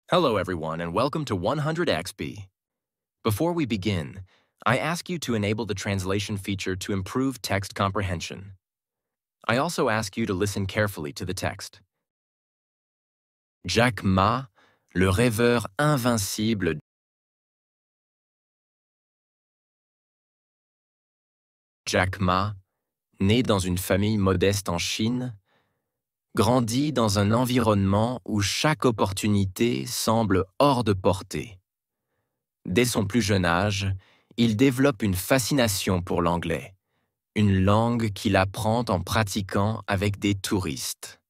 Hello, everyone, and welcome to 100XP. Before we begin, I ask you to enable the translation feature to improve text comprehension. I also ask you to listen carefully to the text. Jack Ma, le rêveur invincible. Jack Ma, né dans une famille modeste en Chine, grandit dans un environnement où chaque opportunité semble hors de portée. Dès son plus jeune âge, il développe une fascination pour l'anglais, une langue qu'il apprend en pratiquant avec des touristes.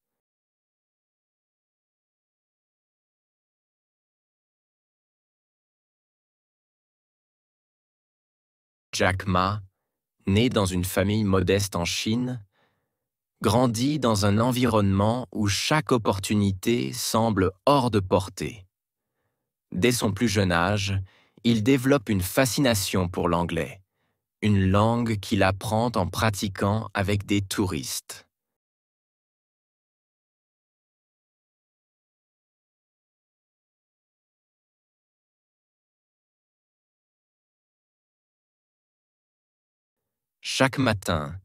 Jack Ma, né dans une famille modeste en Chine, grandit dans un environnement où chaque opportunité semble hors de portée. Dès son plus jeune âge, il développe une fascination pour l'anglais, une langue qu'il apprend en pratiquant avec des touristes. Chaque matin,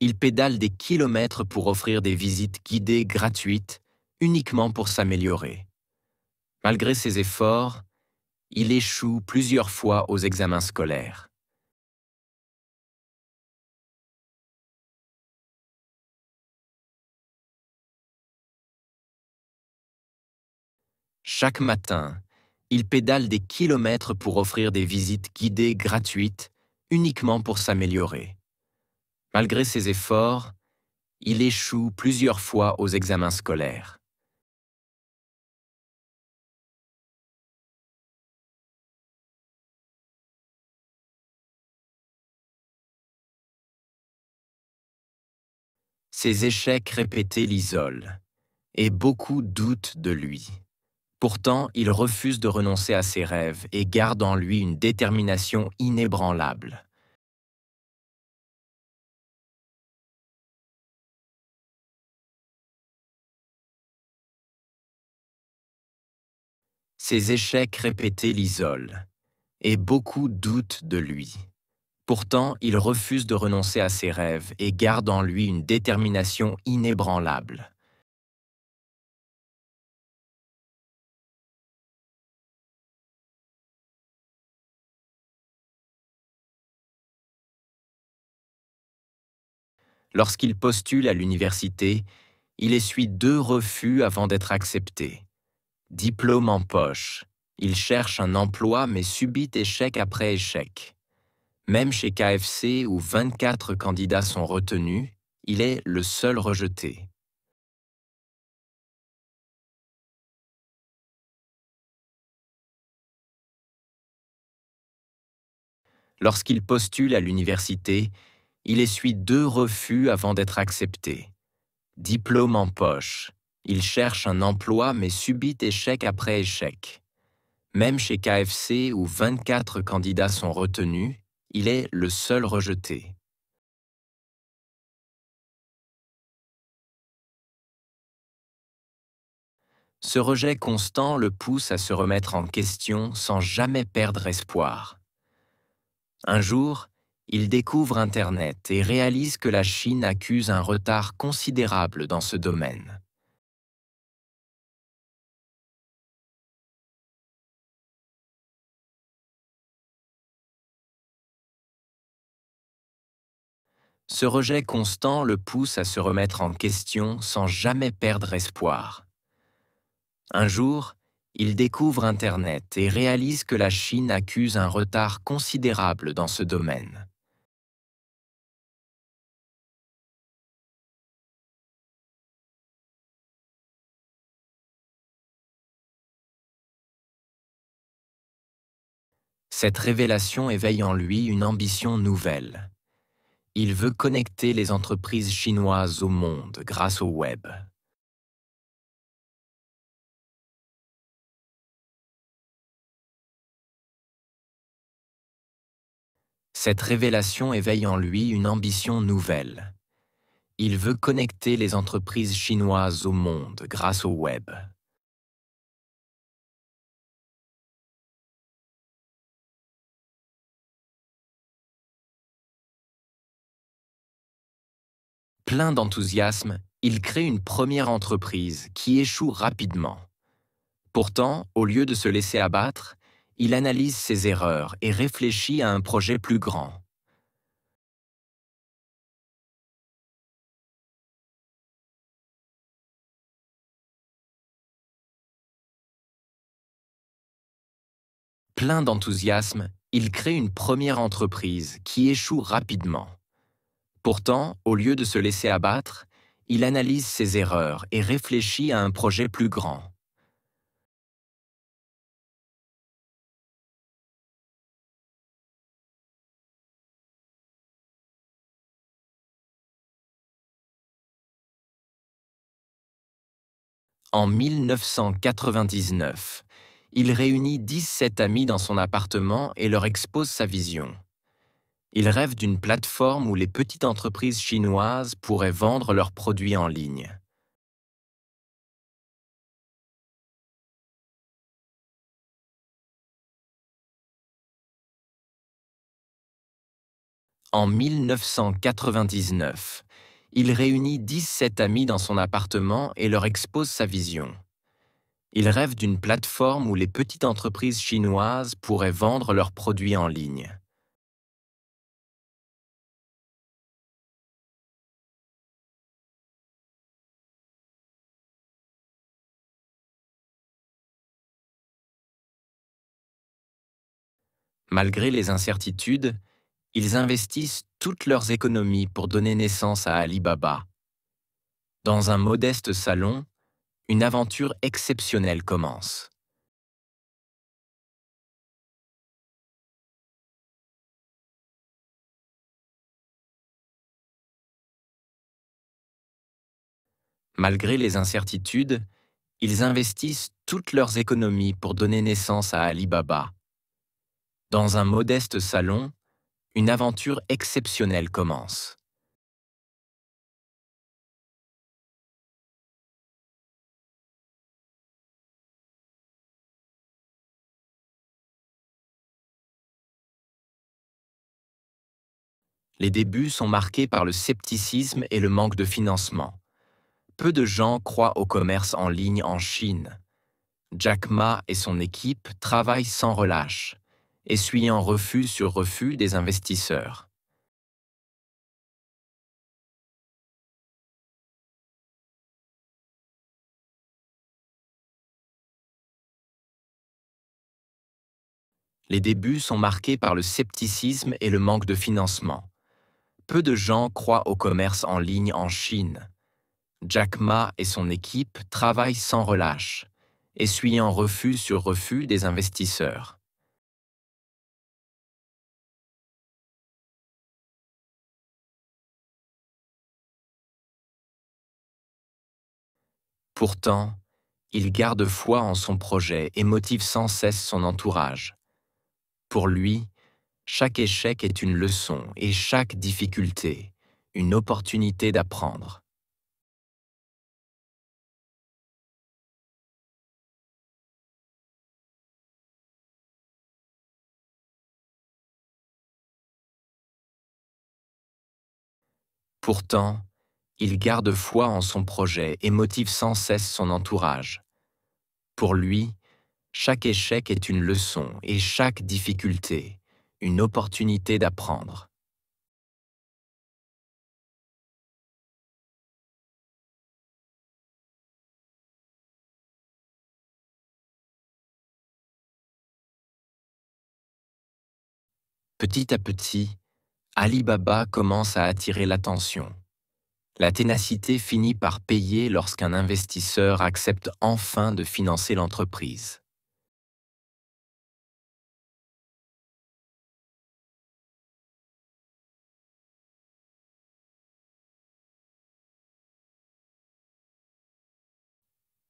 il pédale des kilomètres pour offrir des visites guidées gratuites uniquement pour s'améliorer. Malgré ses efforts, il échoue plusieurs fois aux examens scolaires. Chaque matin, il pédale des kilomètres pour offrir des visites guidées gratuites uniquement pour s'améliorer. Malgré ses efforts, il échoue plusieurs fois aux examens scolaires. Ses échecs répétés l'isolent, et beaucoup doutent de lui. Pourtant, il refuse de renoncer à ses rêves et garde en lui une détermination inébranlable. Ses échecs répétés l'isolent, et beaucoup doutent de lui. Pourtant, il refuse de renoncer à ses rêves et garde en lui une détermination inébranlable. Lorsqu'il postule à l'université, il essuie 2 refus avant d'être accepté. Diplôme en poche, il cherche un emploi mais subit échec après échec. Même chez KFC où 24 candidats sont retenus, il est le seul rejeté. Lorsqu'il postule à l'université, il essuie 2 refus avant d'être accepté. Diplôme en poche, il cherche un emploi mais subit échec après échec. Même chez KFC où 24 candidats sont retenus, il est le seul rejeté. Ce rejet constant le pousse à se remettre en question sans jamais perdre espoir. Un jour, il découvre Internet et réalise que la Chine accuse un retard considérable dans ce domaine. Ce rejet constant le pousse à se remettre en question sans jamais perdre espoir. Un jour, il découvre Internet et réalise que la Chine accuse un retard considérable dans ce domaine. Cette révélation éveille en lui une ambition nouvelle. Il veut connecter les entreprises chinoises au monde grâce au web. Cette révélation éveille en lui une ambition nouvelle. Il veut connecter les entreprises chinoises au monde grâce au web. Plein d'enthousiasme, il crée une première entreprise qui échoue rapidement. Pourtant, au lieu de se laisser abattre, il analyse ses erreurs et réfléchit à un projet plus grand. Plein d'enthousiasme, il crée une première entreprise qui échoue rapidement. Pourtant, au lieu de se laisser abattre, il analyse ses erreurs et réfléchit à un projet plus grand. En 1999, il réunit 17 amis dans son appartement et leur expose sa vision. Il rêve d'une plateforme où les petites entreprises chinoises pourraient vendre leurs produits en ligne. En 1999, il réunit 17 amis dans son appartement et leur expose sa vision. Il rêve d'une plateforme où les petites entreprises chinoises pourraient vendre leurs produits en ligne. Malgré les incertitudes, ils investissent toutes leurs économies pour donner naissance à Alibaba. Dans un modeste salon, une aventure exceptionnelle commence. Malgré les incertitudes, ils investissent toutes leurs économies pour donner naissance à Alibaba. Dans un modeste salon, une aventure exceptionnelle commence. Les débuts sont marqués par le scepticisme et le manque de financement. Peu de gens croient au commerce en ligne en Chine. Jack Ma et son équipe travaillent sans relâche, essuyant refus sur refus des investisseurs. Les débuts sont marqués par le scepticisme et le manque de financement. Peu de gens croient au commerce en ligne en Chine. Jack Ma et son équipe travaillent sans relâche, essuyant refus sur refus des investisseurs. Pourtant, il garde foi en son projet et motive sans cesse son entourage. Pour lui, chaque échec est une leçon et chaque difficulté, une opportunité d'apprendre. Pourtant, il garde foi en son projet et motive sans cesse son entourage. Pour lui, chaque échec est une leçon et chaque difficulté, une opportunité d'apprendre. Petit à petit, Alibaba commence à attirer l'attention. La ténacité finit par payer lorsqu'un investisseur accepte enfin de financer l'entreprise.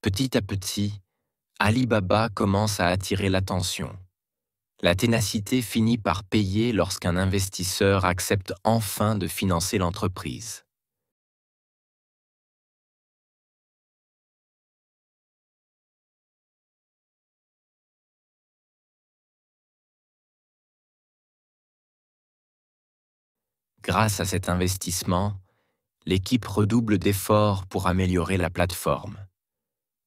Petit à petit, Alibaba commence à attirer l'attention. La ténacité finit par payer lorsqu'un investisseur accepte enfin de financer l'entreprise. Grâce à cet investissement, L'équipe redouble d'efforts pour améliorer la plateforme.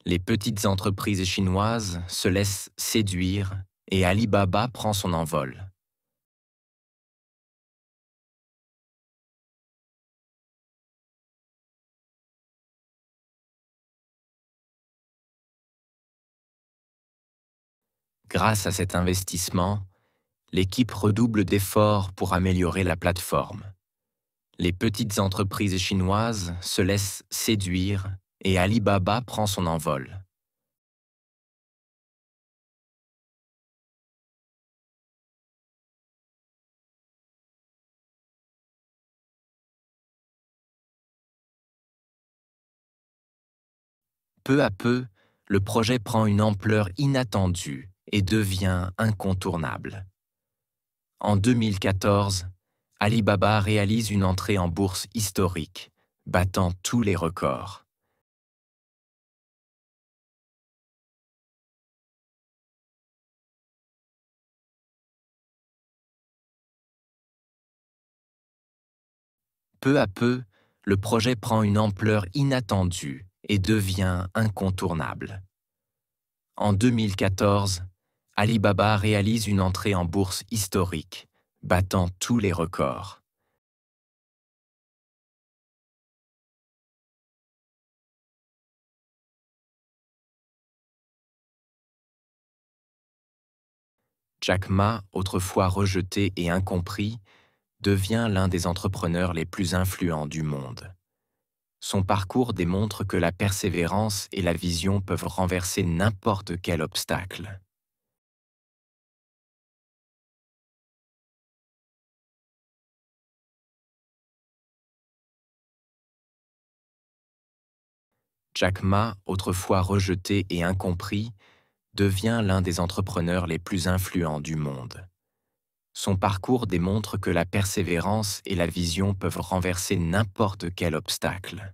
Les petites entreprises chinoises se laissent séduire et Alibaba prend son envol. Grâce à cet investissement, l'équipe redouble d'efforts pour améliorer la plateforme. Les petites entreprises chinoises se laissent séduire et Alibaba prend son envol. Peu à peu, le projet prend une ampleur inattendue et devient incontournable. En 2014, Alibaba réalise une entrée en bourse historique, battant tous les records. Peu à peu, le projet prend une ampleur inattendue et devient incontournable. En 2014, Alibaba réalise une entrée en bourse historique, battant tous les records. Jack Ma, autrefois rejeté et incompris, devient l'un des entrepreneurs les plus influents du monde. Son parcours démontre que la persévérance et la vision peuvent renverser n'importe quel obstacle. Jack Ma, autrefois rejeté et incompris, devient l'un des entrepreneurs les plus influents du monde. Son parcours démontre que la persévérance et la vision peuvent renverser n'importe quel obstacle.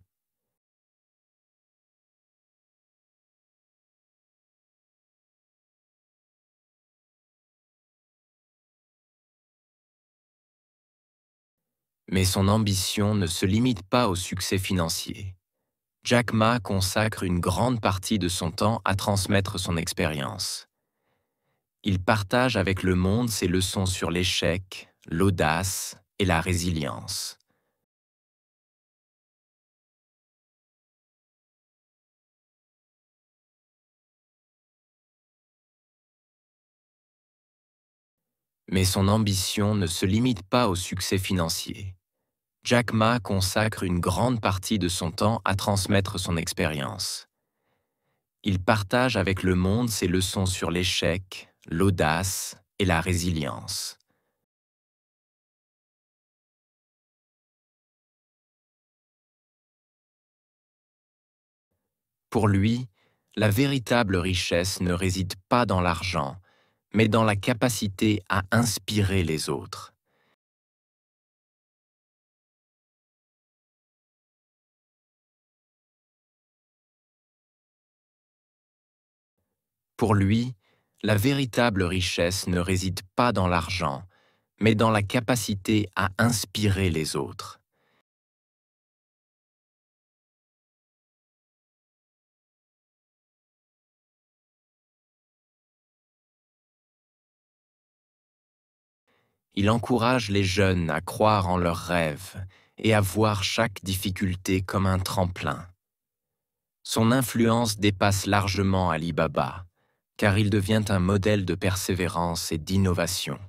Mais son ambition ne se limite pas au succès financier. Jack Ma consacre une grande partie de son temps à transmettre son expérience. Il partage avec le monde ses leçons sur l'échec, l'audace et la résilience. Mais son ambition ne se limite pas au succès financier. Jack Ma consacre une grande partie de son temps à transmettre son expérience. Il partage avec le monde ses leçons sur l'échec, l'audace et la résilience. Pour lui, la véritable richesse ne réside pas dans l'argent, mais dans la capacité à inspirer les autres. Pour lui, la véritable richesse ne réside pas dans l'argent, mais dans la capacité à inspirer les autres. Il encourage les jeunes à croire en leurs rêves et à voir chaque difficulté comme un tremplin. Son influence dépasse largement Alibaba, car il devient un modèle de persévérance et d'innovation.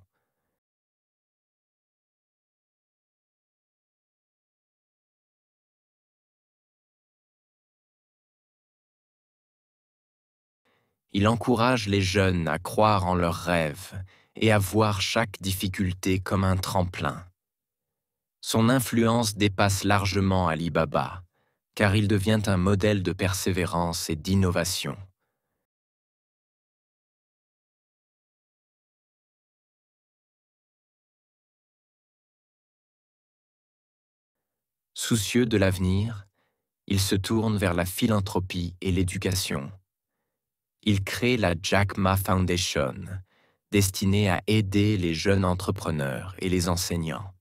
Il encourage les jeunes à croire en leurs rêves et à voir chaque difficulté comme un tremplin. Son influence dépasse largement Alibaba, car il devient un modèle de persévérance et d'innovation. Soucieux de l'avenir, il se tourne vers la philanthropie et l'éducation. Il crée la Jack Ma Foundation, destinée à aider les jeunes entrepreneurs et les enseignants.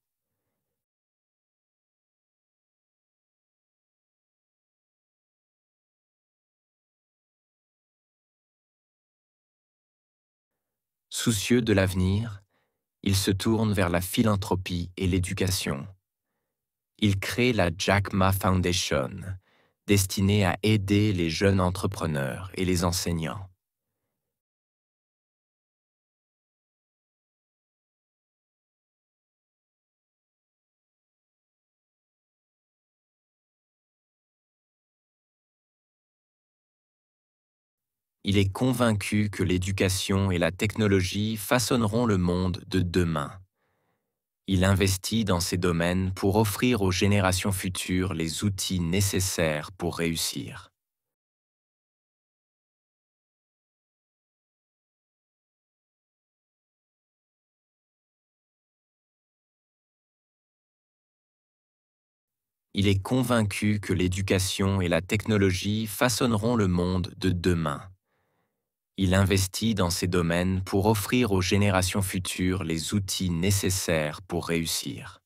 Soucieux de l'avenir, il se tourne vers la philanthropie et l'éducation. Il crée la Jack Ma Foundation, destinée à aider les jeunes entrepreneurs et les enseignants. Il est convaincu que l'éducation et la technologie façonneront le monde de demain. Il investit dans ces domaines pour offrir aux générations futures les outils nécessaires pour réussir. Il est convaincu que l'éducation et la technologie façonneront le monde de demain. Il investit dans ces domaines pour offrir aux générations futures les outils nécessaires pour réussir.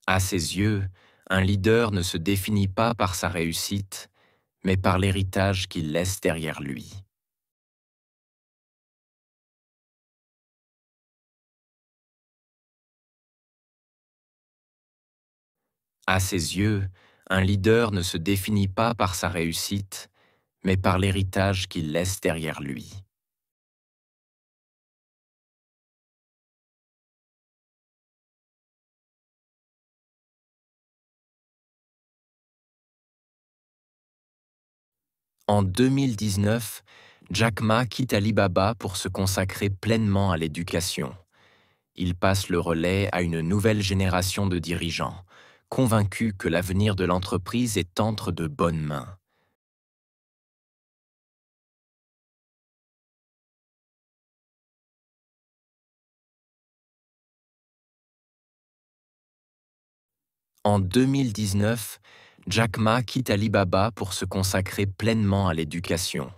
À ses yeux, un leader ne se définit pas par sa réussite, mais par l'héritage qu'il laisse derrière lui. À ses yeux, un leader ne se définit pas par sa réussite, mais par l'héritage qu'il laisse derrière lui. En 2019, Jack Ma quitte Alibaba pour se consacrer pleinement à l'éducation. Il passe le relais à une nouvelle génération de dirigeants, convaincus que l'avenir de l'entreprise est entre de bonnes mains. En 2019, Jack Ma quitte Alibaba pour se consacrer pleinement à l'éducation.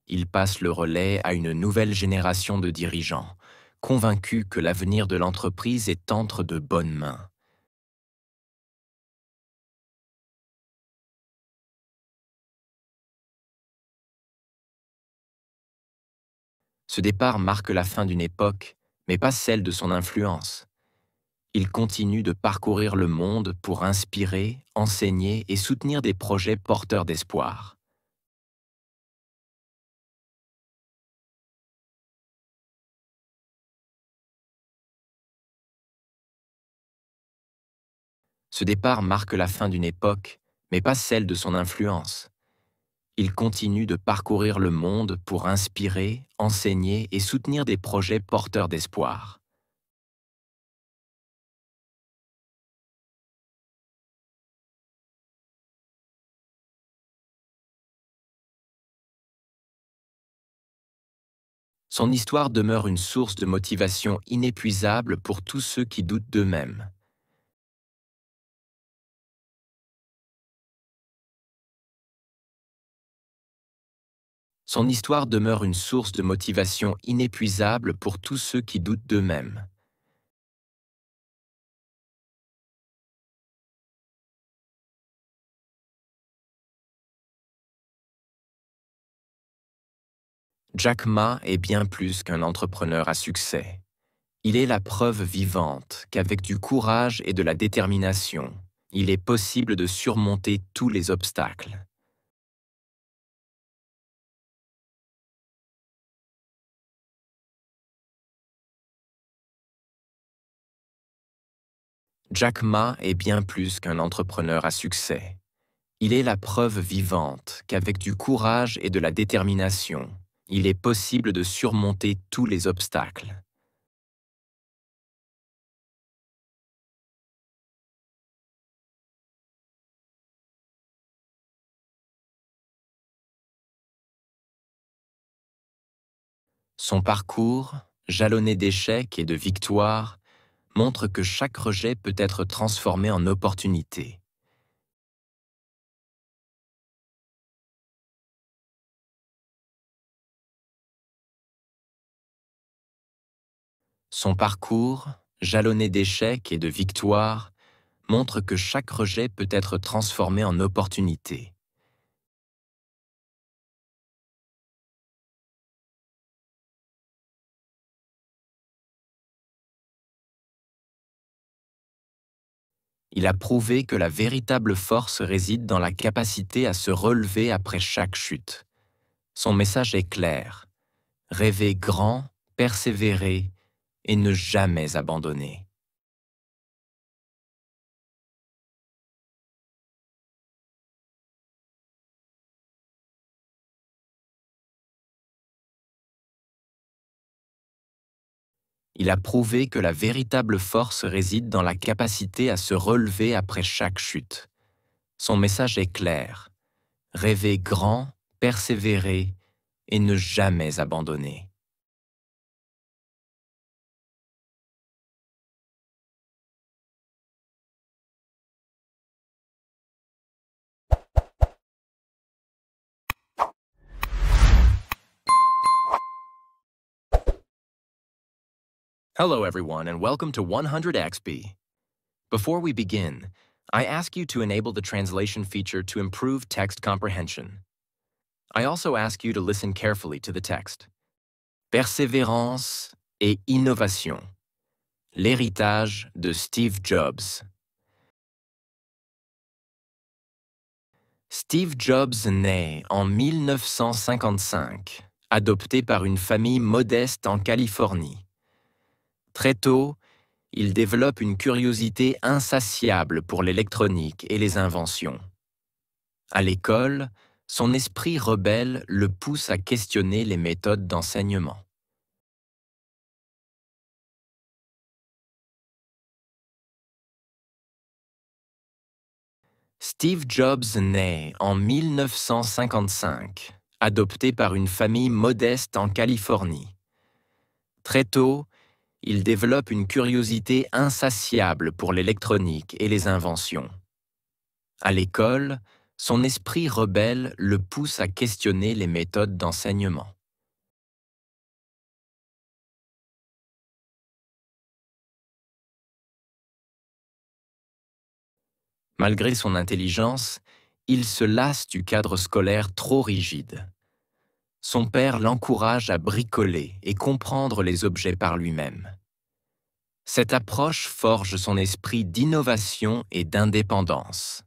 Il passe le relais à une nouvelle génération de dirigeants, convaincus que l'avenir de l'entreprise est entre de bonnes mains. Ce départ marque la fin d'une époque, mais pas celle de son influence. Il continue de parcourir le monde pour inspirer, enseigner et soutenir des projets porteurs d'espoir. Ce départ marque la fin d'une époque, mais pas celle de son influence. Il continue de parcourir le monde pour inspirer, enseigner et soutenir des projets porteurs d'espoir. Son histoire demeure une source de motivation inépuisable pour tous ceux qui doutent d'eux-mêmes. Son histoire demeure une source de motivation inépuisable pour tous ceux qui doutent d'eux-mêmes. Jack Ma est bien plus qu'un entrepreneur à succès. Il est la preuve vivante qu'avec du courage et de la détermination, il est possible de surmonter tous les obstacles. Jack Ma est bien plus qu'un entrepreneur à succès. Il est la preuve vivante qu'avec du courage et de la détermination, il est possible de surmonter tous les obstacles. Son parcours, jalonné d'échecs et de victoires, montre que chaque rejet peut être transformé en opportunité. Son parcours, jalonné d'échecs et de victoires, montre que chaque rejet peut être transformé en opportunité. Il a prouvé que la véritable force réside dans la capacité à se relever après chaque chute. Son message est clair: rêver grand, persévérer et ne jamais abandonner. Il a prouvé que la véritable force réside dans la capacité à se relever après chaque chute. Son message est clair: rêver grand, persévérer et ne jamais abandonner. Hello everyone and welcome to 100XP. Before we begin, I ask you to enable the translation feature to improve text comprehension. I also ask you to listen carefully to the text. Persévérance et innovation. L'héritage de Steve Jobs. Steve Jobs naît en 1955, adopté par une famille modeste en Californie. Très tôt, il développe une curiosité insatiable pour l'électronique et les inventions. À l'école, son esprit rebelle le pousse à questionner les méthodes d'enseignement. Steve Jobs naît en 1955, adopté par une famille modeste en Californie. Très tôt, il développe une curiosité insatiable pour l'électronique et les inventions. À l'école, son esprit rebelle le pousse à questionner les méthodes d'enseignement. Malgré son intelligence, il se lasse du cadre scolaire trop rigide. Son père l'encourage à bricoler et comprendre les objets par lui-même. Cette approche forge son esprit d'innovation et d'indépendance.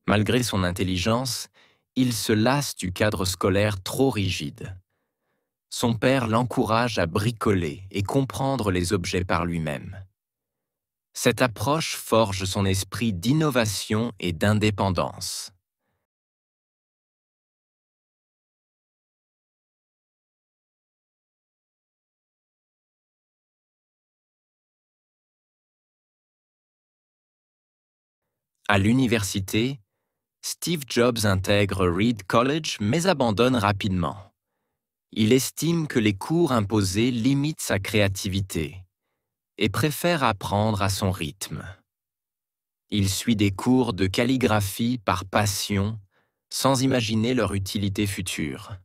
Malgré son intelligence, il se lasse du cadre scolaire trop rigide. Son père l'encourage à bricoler et comprendre les objets par lui-même. Cette approche forge son esprit d'innovation et d'indépendance. À l'université, Steve Jobs intègre Reed College mais abandonne rapidement. Il estime que les cours imposés limitent sa créativité et préfère apprendre à son rythme. Il suit des cours de calligraphie par passion, sans imaginer leur utilité future.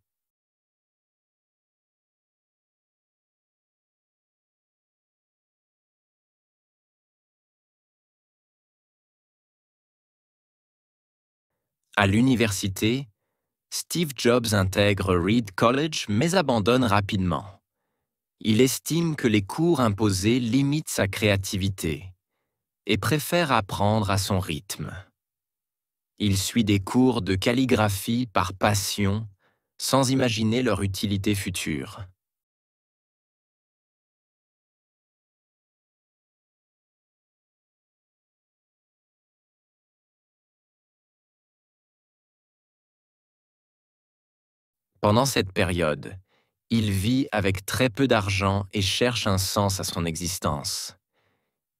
À l'université, Steve Jobs intègre Reed College mais abandonne rapidement. Il estime que les cours imposés limitent sa créativité et préfère apprendre à son rythme. Il suit des cours de calligraphie par passion, sans imaginer leur utilité future. Pendant cette période, il vit avec très peu d'argent et cherche un sens à son existence.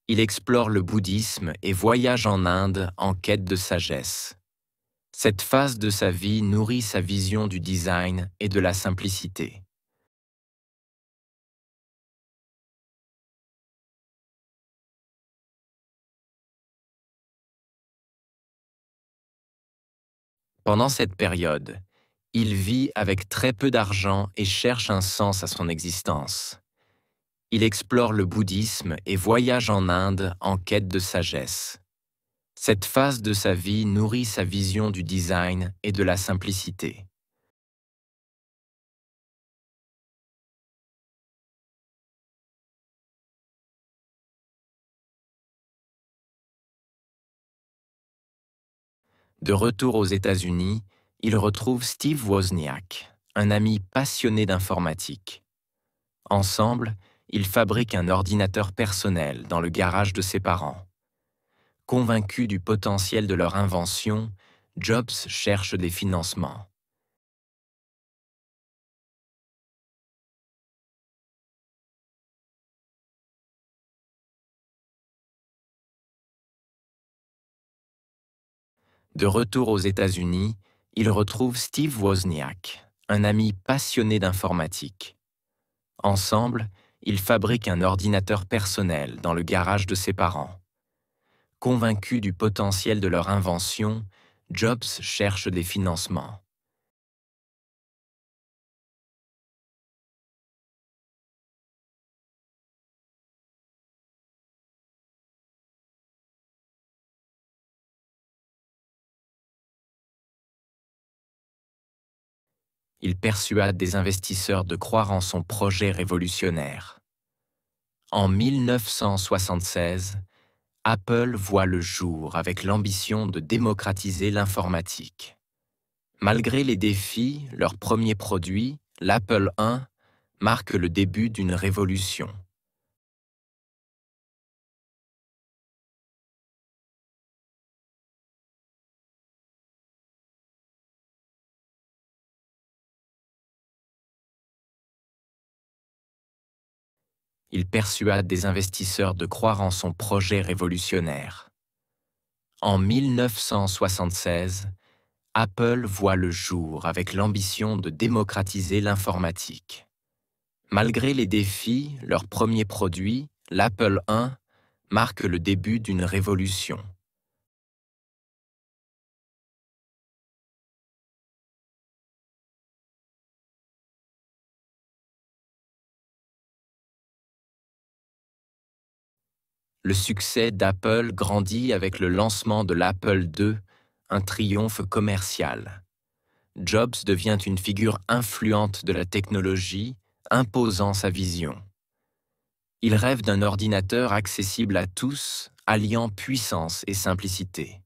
Il explore le bouddhisme et voyage en Inde en quête de sagesse. Cette phase de sa vie nourrit sa vision du design et de la simplicité. Pendant cette période, il vit avec très peu d'argent et cherche un sens à son existence. Il explore le bouddhisme et voyage en Inde en quête de sagesse. Cette phase de sa vie nourrit sa vision du design et de la simplicité. De retour aux États-Unis, il retrouve Steve Wozniak, un ami passionné d'informatique. Ensemble, ils fabriquent un ordinateur personnel dans le garage de ses parents. Convaincu du potentiel de leur invention, Jobs cherche des financements. De retour aux États-Unis, il retrouve Steve Wozniak, un ami passionné d'informatique. Ensemble, ils fabriquent un ordinateur personnel dans le garage de ses parents. Convaincu du potentiel de leur invention, Jobs cherche des financements. Il persuade des investisseurs de croire en son projet révolutionnaire. En 1976, Apple voit le jour avec l'ambition de démocratiser l'informatique. Malgré les défis, leur premier produit, l'Apple I, marque le début d'une révolution. Il persuade des investisseurs de croire en son projet révolutionnaire. En 1976, Apple voit le jour avec l'ambition de démocratiser l'informatique. Malgré les défis, leur premier produit, l'Apple I, marque le début d'une révolution. Le succès d'Apple grandit avec le lancement de l'Apple II, un triomphe commercial. Jobs devient une figure influente de la technologie, imposant sa vision. Il rêve d'un ordinateur accessible à tous, alliant puissance et simplicité.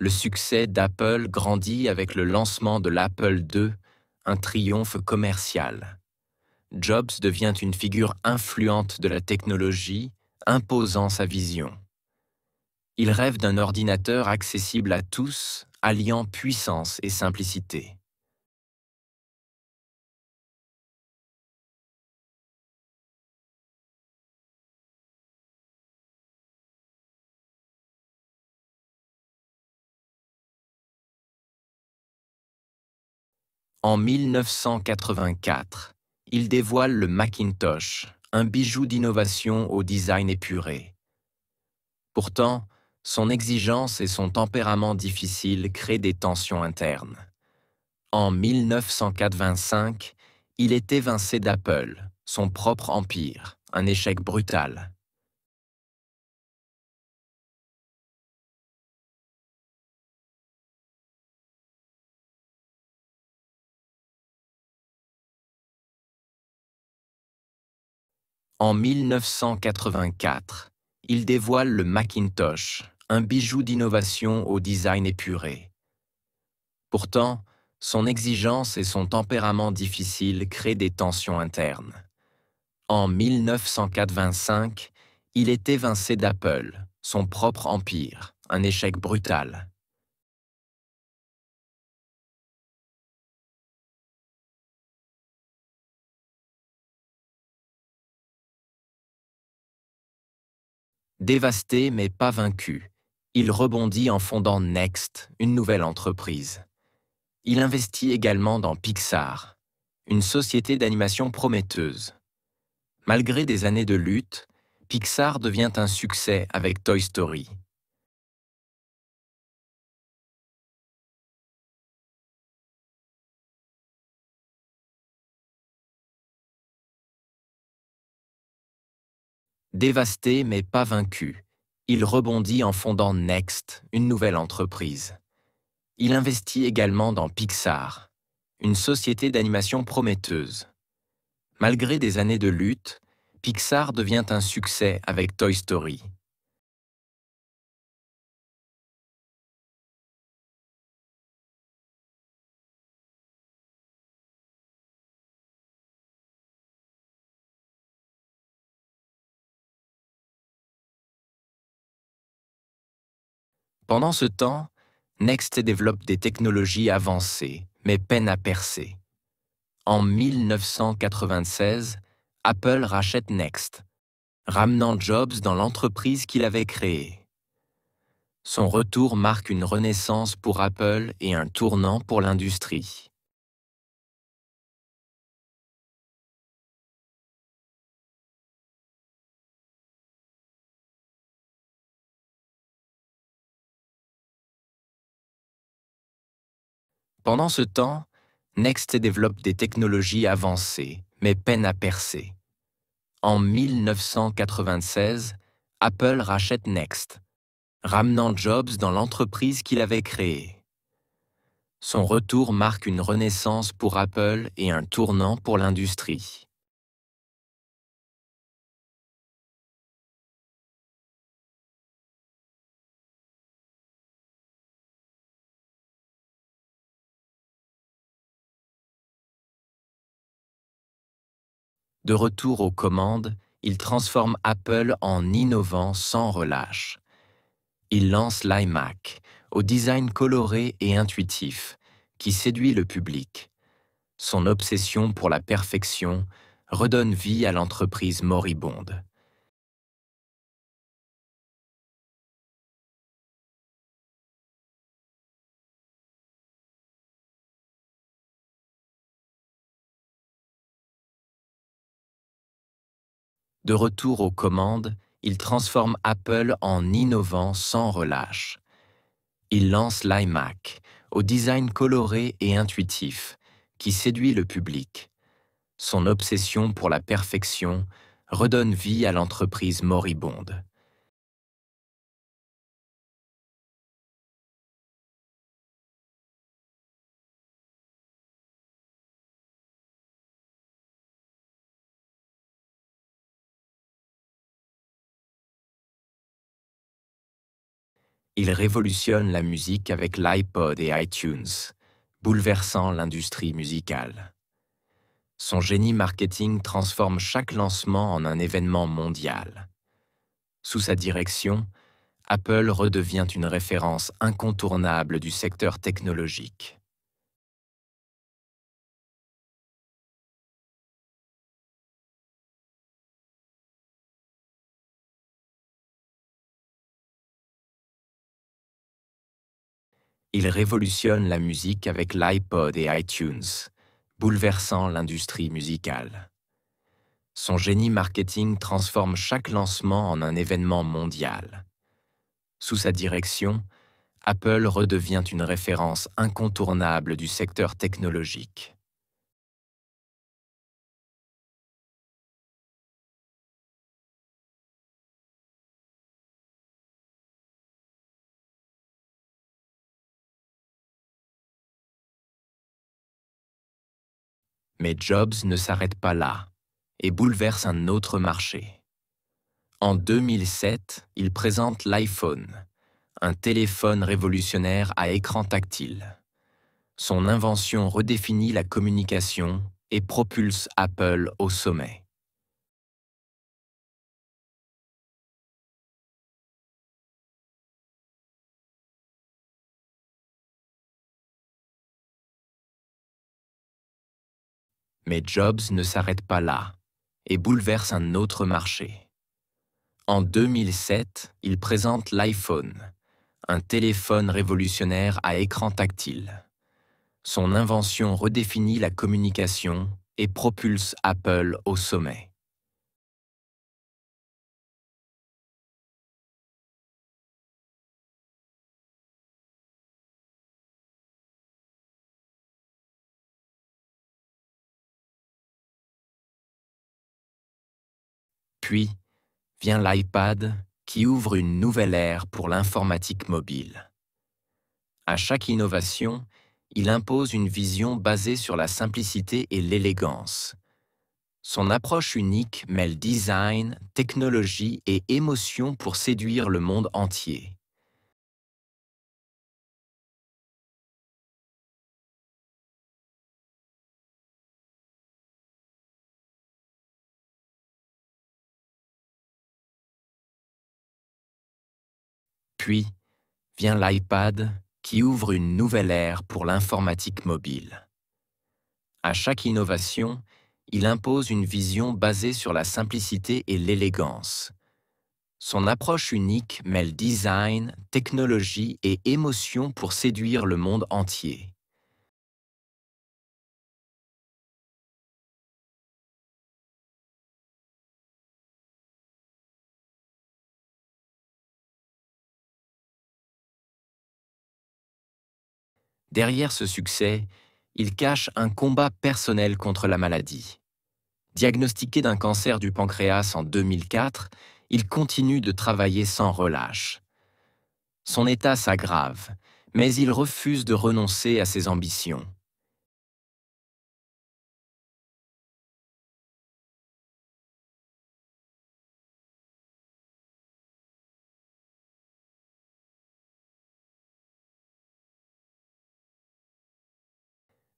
Le succès d'Apple grandit avec le lancement de l'Apple II, un triomphe commercial. Jobs devient une figure influente de la technologie, imposant sa vision. Il rêve d'un ordinateur accessible à tous, alliant puissance et simplicité. En 1984, il dévoile le Macintosh, un bijou d'innovation au design épuré. Pourtant, son exigence et son tempérament difficile créent des tensions internes. En 1985, il est évincé d'Apple, son propre empire, un échec brutal. En 1984, il dévoile le Macintosh, un bijou d'innovation au design épuré. Pourtant, son exigence et son tempérament difficile créent des tensions internes. En 1985, il est évincé d'Apple, son propre empire, un échec brutal. Dévasté mais pas vaincu, il rebondit en fondant Next, une nouvelle entreprise. Il investit également dans Pixar, une société d'animation prometteuse. Malgré des années de lutte, Pixar devient un succès avec Toy Story. Dévasté mais pas vaincu, il rebondit en fondant Next, une nouvelle entreprise. Il investit également dans Pixar, une société d'animation prometteuse. Malgré des années de lutte, Pixar devient un succès avec Toy Story. Pendant ce temps, Next développe des technologies avancées, mais peine à percer. En 1996, Apple rachète Next, ramenant Jobs dans l'entreprise qu'il avait créée. Son retour marque une renaissance pour Apple et un tournant pour l'industrie. Pendant ce temps, Next développe des technologies avancées, mais peine à percer. En 1996, Apple rachète Next, ramenant Jobs dans l'entreprise qu'il avait créée. Son retour marque une renaissance pour Apple et un tournant pour l'industrie. De retour aux commandes, il transforme Apple en innovant sans relâche. Il lance l'iMac, au design coloré et intuitif, qui séduit le public. Son obsession pour la perfection redonne vie à l'entreprise moribonde. De retour aux commandes, il transforme Apple en innovant sans relâche. Il lance l'iMac, au design coloré et intuitif, qui séduit le public. Son obsession pour la perfection redonne vie à l'entreprise moribonde. Il révolutionne la musique avec l'iPod et iTunes, bouleversant l'industrie musicale. Son génie marketing transforme chaque lancement en un événement mondial. Sous sa direction, Apple redevient une référence incontournable du secteur technologique. Il révolutionne la musique avec l'iPod et iTunes, bouleversant l'industrie musicale. Son génie marketing transforme chaque lancement en un événement mondial. Sous sa direction, Apple redevient une référence incontournable du secteur technologique. Mais Jobs ne s'arrête pas là et bouleverse un autre marché. En 2007, il présente l'iPhone, un téléphone révolutionnaire à écran tactile. Son invention redéfinit la communication et propulse Apple au sommet. Mais Jobs ne s'arrête pas là et bouleverse un autre marché. En 2007, il présente l'iPhone, un téléphone révolutionnaire à écran tactile. Son invention redéfinit la communication et propulse Apple au sommet. Puis vient l'iPad qui ouvre une nouvelle ère pour l'informatique mobile. À chaque innovation, il impose une vision basée sur la simplicité et l'élégance. Son approche unique mêle design, technologie et émotion pour séduire le monde entier. Puis vient l'iPad qui ouvre une nouvelle ère pour l'informatique mobile. À chaque innovation, il impose une vision basée sur la simplicité et l'élégance. Son approche unique mêle design, technologie et émotion pour séduire le monde entier. Derrière ce succès, il cache un combat personnel contre la maladie. Diagnostiqué d'un cancer du pancréas en 2004, il continue de travailler sans relâche. Son état s'aggrave, mais il refuse de renoncer à ses ambitions.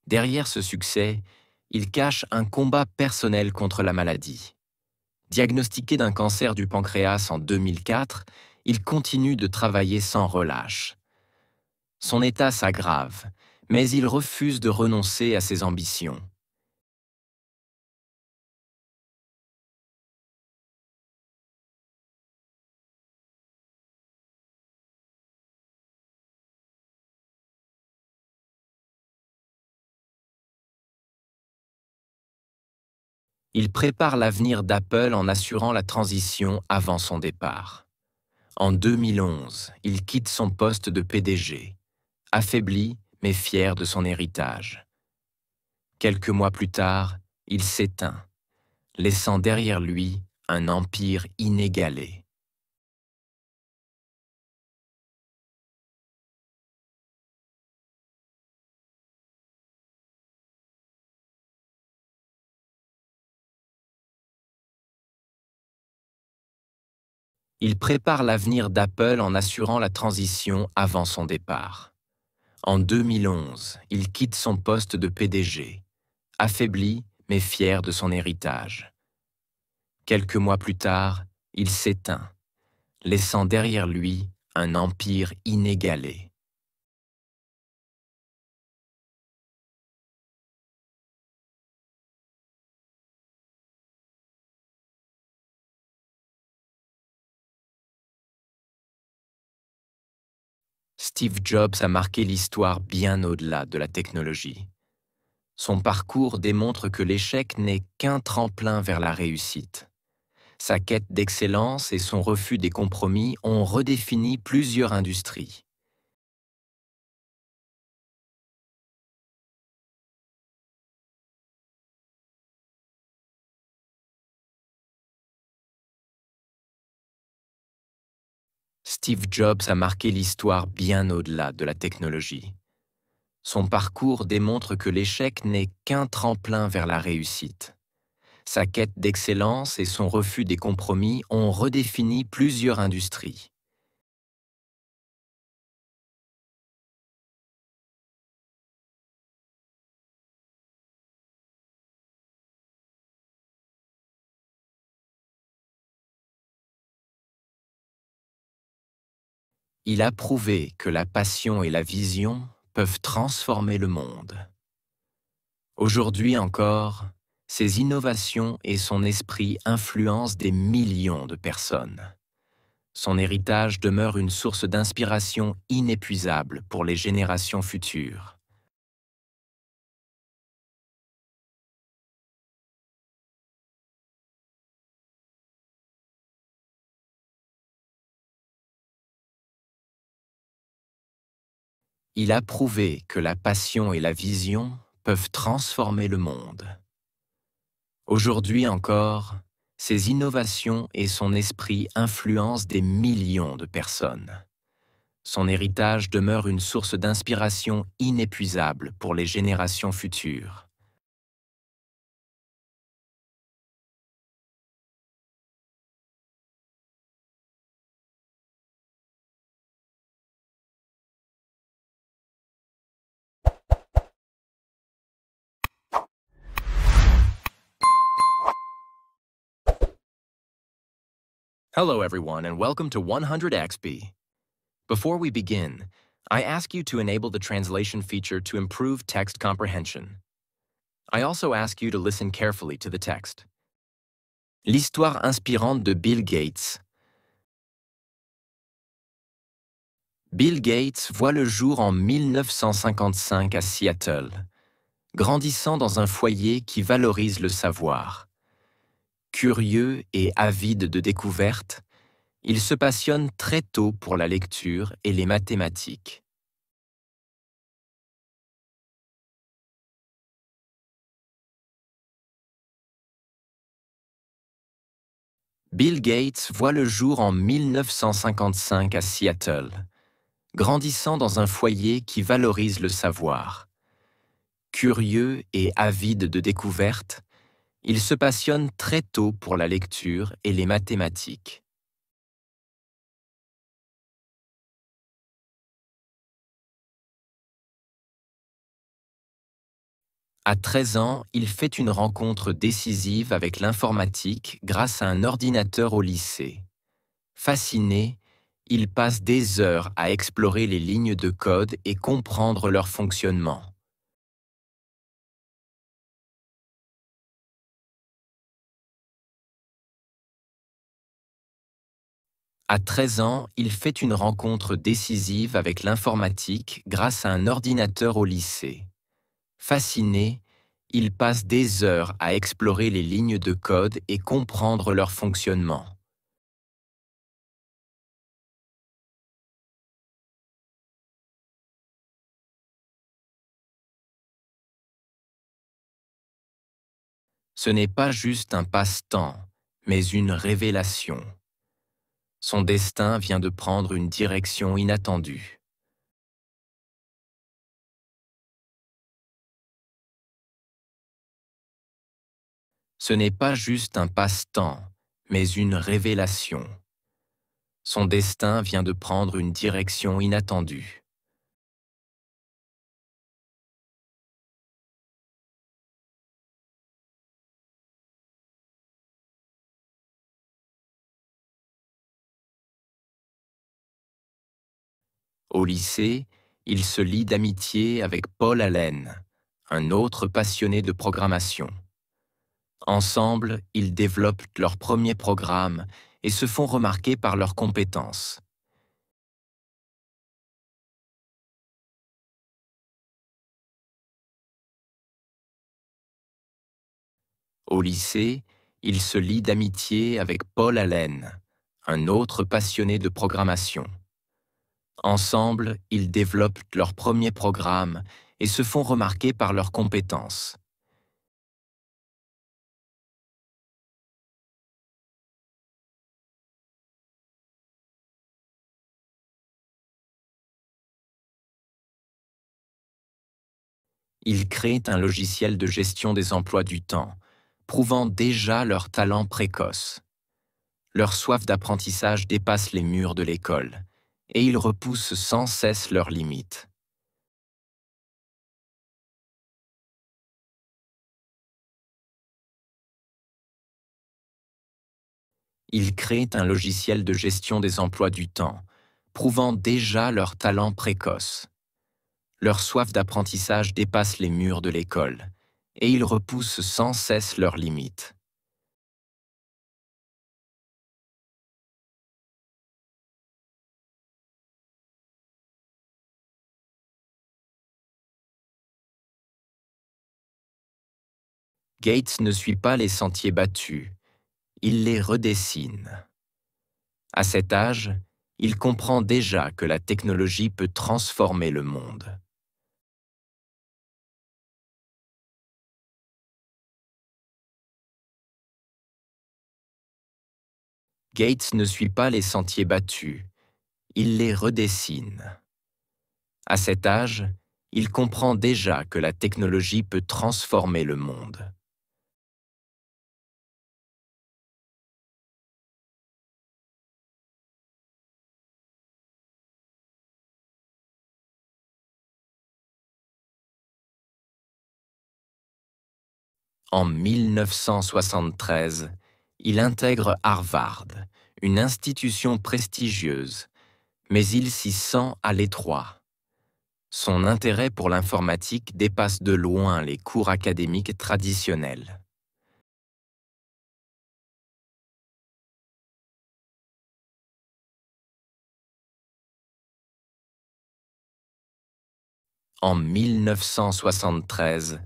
Derrière ce succès, il cache un combat personnel contre la maladie. Diagnostiqué d'un cancer du pancréas en 2004, il continue de travailler sans relâche. Son état s'aggrave, mais il refuse de renoncer à ses ambitions. Il prépare l'avenir d'Apple en assurant la transition avant son départ. En 2011, il quitte son poste de PDG, affaibli mais fier de son héritage. Quelques mois plus tard, il s'éteint, laissant derrière lui un empire inégalé. Il prépare l'avenir d'Apple en assurant la transition avant son départ. En 2011, il quitte son poste de PDG, affaibli mais fier de son héritage. Quelques mois plus tard, il s'éteint, laissant derrière lui un empire inégalé. Steve Jobs a marqué l'histoire bien au-delà de la technologie. Son parcours démontre que l'échec n'est qu'un tremplin vers la réussite. Sa quête d'excellence et son refus des compromis ont redéfini plusieurs industries. Steve Jobs a marqué l'histoire bien au-delà de la technologie. Son parcours démontre que l'échec n'est qu'un tremplin vers la réussite. Sa quête d'excellence et son refus des compromis ont redéfini plusieurs industries. Il a prouvé que la passion et la vision peuvent transformer le monde. Aujourd'hui encore, ses innovations et son esprit influencent des millions de personnes. Son héritage demeure une source d'inspiration inépuisable pour les générations futures. Il a prouvé que la passion et la vision peuvent transformer le monde. Aujourd'hui encore, ses innovations et son esprit influencent des millions de personnes. Son héritage demeure une source d'inspiration inépuisable pour les générations futures. Hello everyone and welcome to 100XP. Before we begin, I ask you to enable the translation feature to improve text comprehension. I also ask you to listen carefully to the text. L'histoire inspirante de Bill Gates. Bill Gates voit le jour en 1955 à Seattle, grandissant dans un foyer qui valorise le savoir. Curieux et avide de découvertes, il se passionne très tôt pour la lecture et les mathématiques. Bill Gates voit le jour en 1955 à Seattle, grandissant dans un foyer qui valorise le savoir. Curieux et avide de découvertes, il se passionne très tôt pour la lecture et les mathématiques. À 13 ans, il fait une rencontre décisive avec l'informatique grâce à un ordinateur au lycée. Fasciné, il passe des heures à explorer les lignes de code et comprendre leur fonctionnement. À 13 ans, il fait une rencontre décisive avec l'informatique grâce à un ordinateur au lycée. Fasciné, il passe des heures à explorer les lignes de code et comprendre leur fonctionnement. Ce n'est pas juste un passe-temps, mais une révélation. Son destin vient de prendre une direction inattendue. Ce n'est pas juste un passe-temps, mais une révélation. Son destin vient de prendre une direction inattendue. Au lycée, il se lie d'amitié avec Paul Allen, un autre passionné de programmation. Ensemble, ils développent leur premier programme et se font remarquer par leurs compétences. Au lycée, il se lie d'amitié avec Paul Allen, un autre passionné de programmation. Ensemble, ils développent leur premier programme et se font remarquer par leurs compétences. Ils créent un logiciel de gestion des emplois du temps, prouvant déjà leur talent précoce. Leur soif d'apprentissage dépasse les murs de l'école, et ils repoussent sans cesse leurs limites. Ils créent un logiciel de gestion des emplois du temps, prouvant déjà leur talent précoce. Leur soif d'apprentissage dépasse les murs de l'école, et ils repoussent sans cesse leurs limites. Gates ne suit pas les sentiers battus, il les redessine. À cet âge, il comprend déjà que la technologie peut transformer le monde. Gates ne suit pas les sentiers battus, il les redessine. À cet âge, il comprend déjà que la technologie peut transformer le monde. En 1973, il intègre Harvard, une institution prestigieuse, mais il s'y sent à l'étroit. Son intérêt pour l'informatique dépasse de loin les cours académiques traditionnels. En 1973,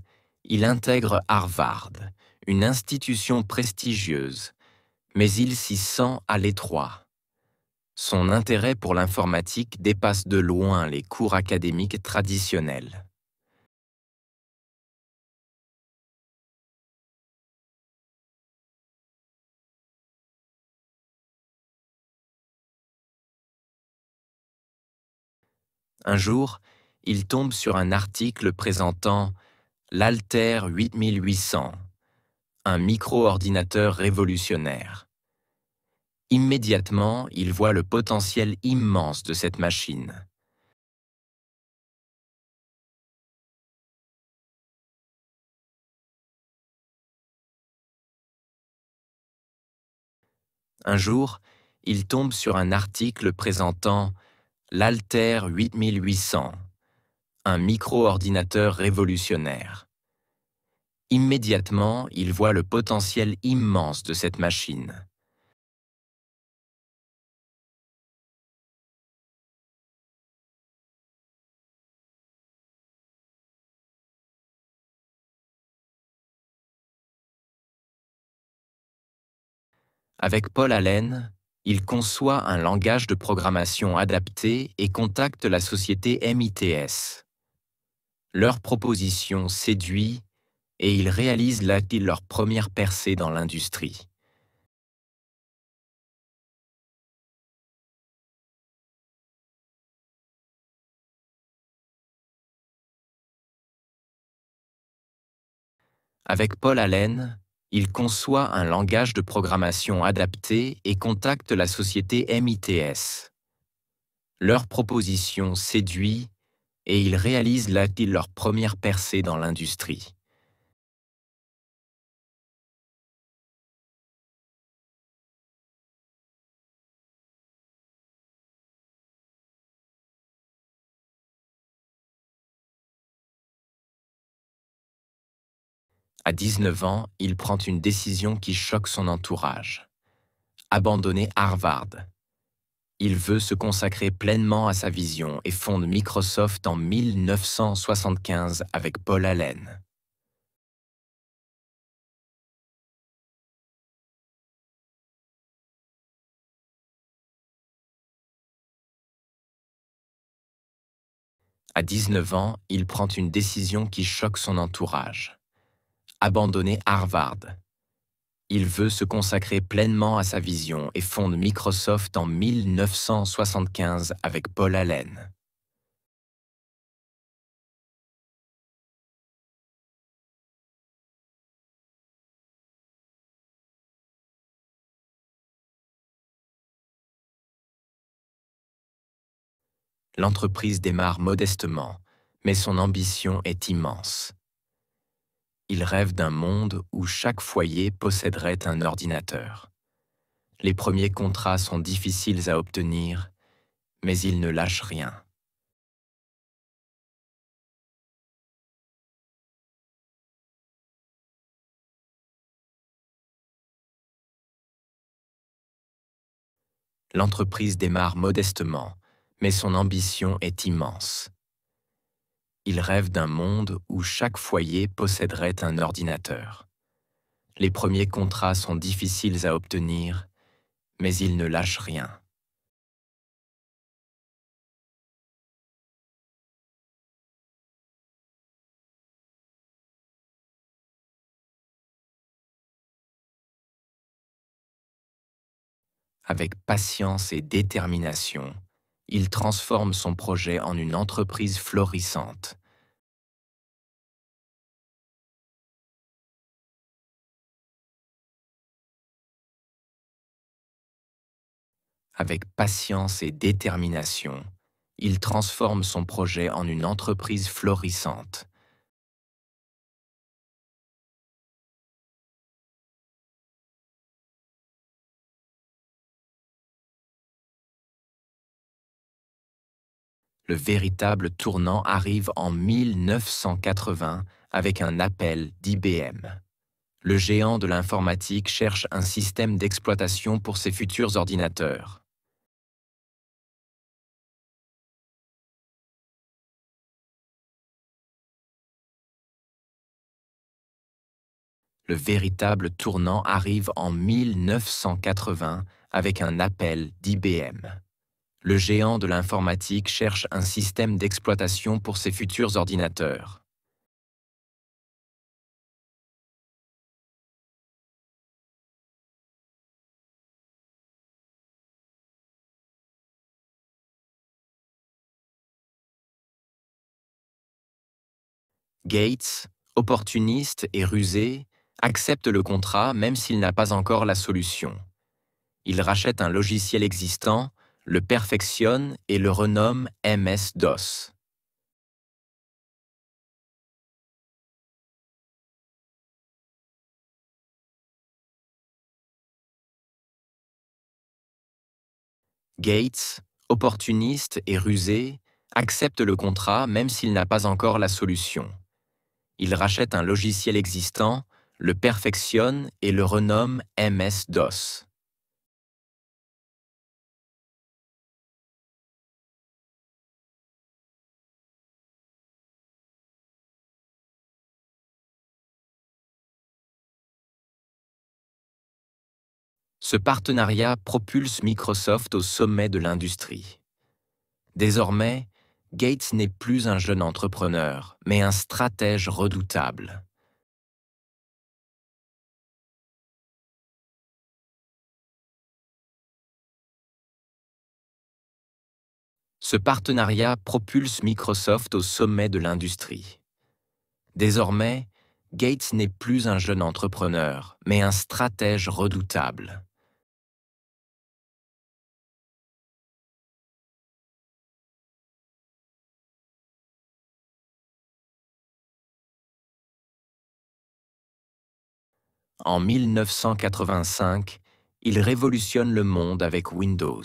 il intègre Harvard, une institution prestigieuse, mais il s'y sent à l'étroit. Son intérêt pour l'informatique dépasse de loin les cours académiques traditionnels. Un jour, il tombe sur un article présentant l'Altair 8800, un micro-ordinateur révolutionnaire. Immédiatement, il voit le potentiel immense de cette machine. Un jour, il tombe sur un article présentant l'Altair 8800, un micro-ordinateur révolutionnaire. Immédiatement, il voit le potentiel immense de cette machine. Avec Paul Allen, il conçoit un langage de programmation adapté et contacte la société MITS. Leur proposition séduit et ils réalisent là leur première percée dans l'industrie. Avec Paul Allen, il conçoit un langage de programmation adapté et contacte la société MITS. Leur proposition séduit et ils réalisent là leur première percée dans l'industrie. À 19 ans, il prend une décision qui choque son entourage. Abandonner Harvard. Il veut se consacrer pleinement à sa vision et fonde Microsoft en 1975 avec Paul Allen. À 19 ans, il prend une décision qui choque son entourage. Abandonner Harvard. Il veut se consacrer pleinement à sa vision et fonde Microsoft en 1975 avec Paul Allen. L'entreprise démarre modestement, mais son ambition est immense. Il rêve d'un monde où chaque foyer posséderait un ordinateur. Les premiers contrats sont difficiles à obtenir, mais il ne lâche rien. L'entreprise démarre modestement, mais son ambition est immense. Il rêve d'un monde où chaque foyer posséderait un ordinateur. Les premiers contrats sont difficiles à obtenir, mais il ne lâche rien. Avec patience et détermination, il transforme son projet en une entreprise florissante. Avec patience et détermination, il transforme son projet en une entreprise florissante. Le véritable tournant arrive en 1980 avec un appel d'IBM. Le géant de l'informatique cherche un système d'exploitation pour ses futurs ordinateurs. Le véritable tournant arrive en 1980 avec un appel d'IBM. Le géant de l'informatique cherche un système d'exploitation pour ses futurs ordinateurs. Gates, opportuniste et rusé, accepte le contrat même s'il n'a pas encore la solution. Il rachète un logiciel existant, le perfectionne et le renomme MS-DOS. Gates, opportuniste et rusé, accepte le contrat même s'il n'a pas encore la solution. Il rachète un logiciel existant, le perfectionne et le renomme MS-DOS. Ce partenariat propulse Microsoft au sommet de l'industrie. Désormais, Gates n'est plus un jeune entrepreneur, mais un stratège redoutable. Ce partenariat propulse Microsoft au sommet de l'industrie. Désormais, Gates n'est plus un jeune entrepreneur, mais un stratège redoutable. En 1985, il révolutionne le monde avec Windows,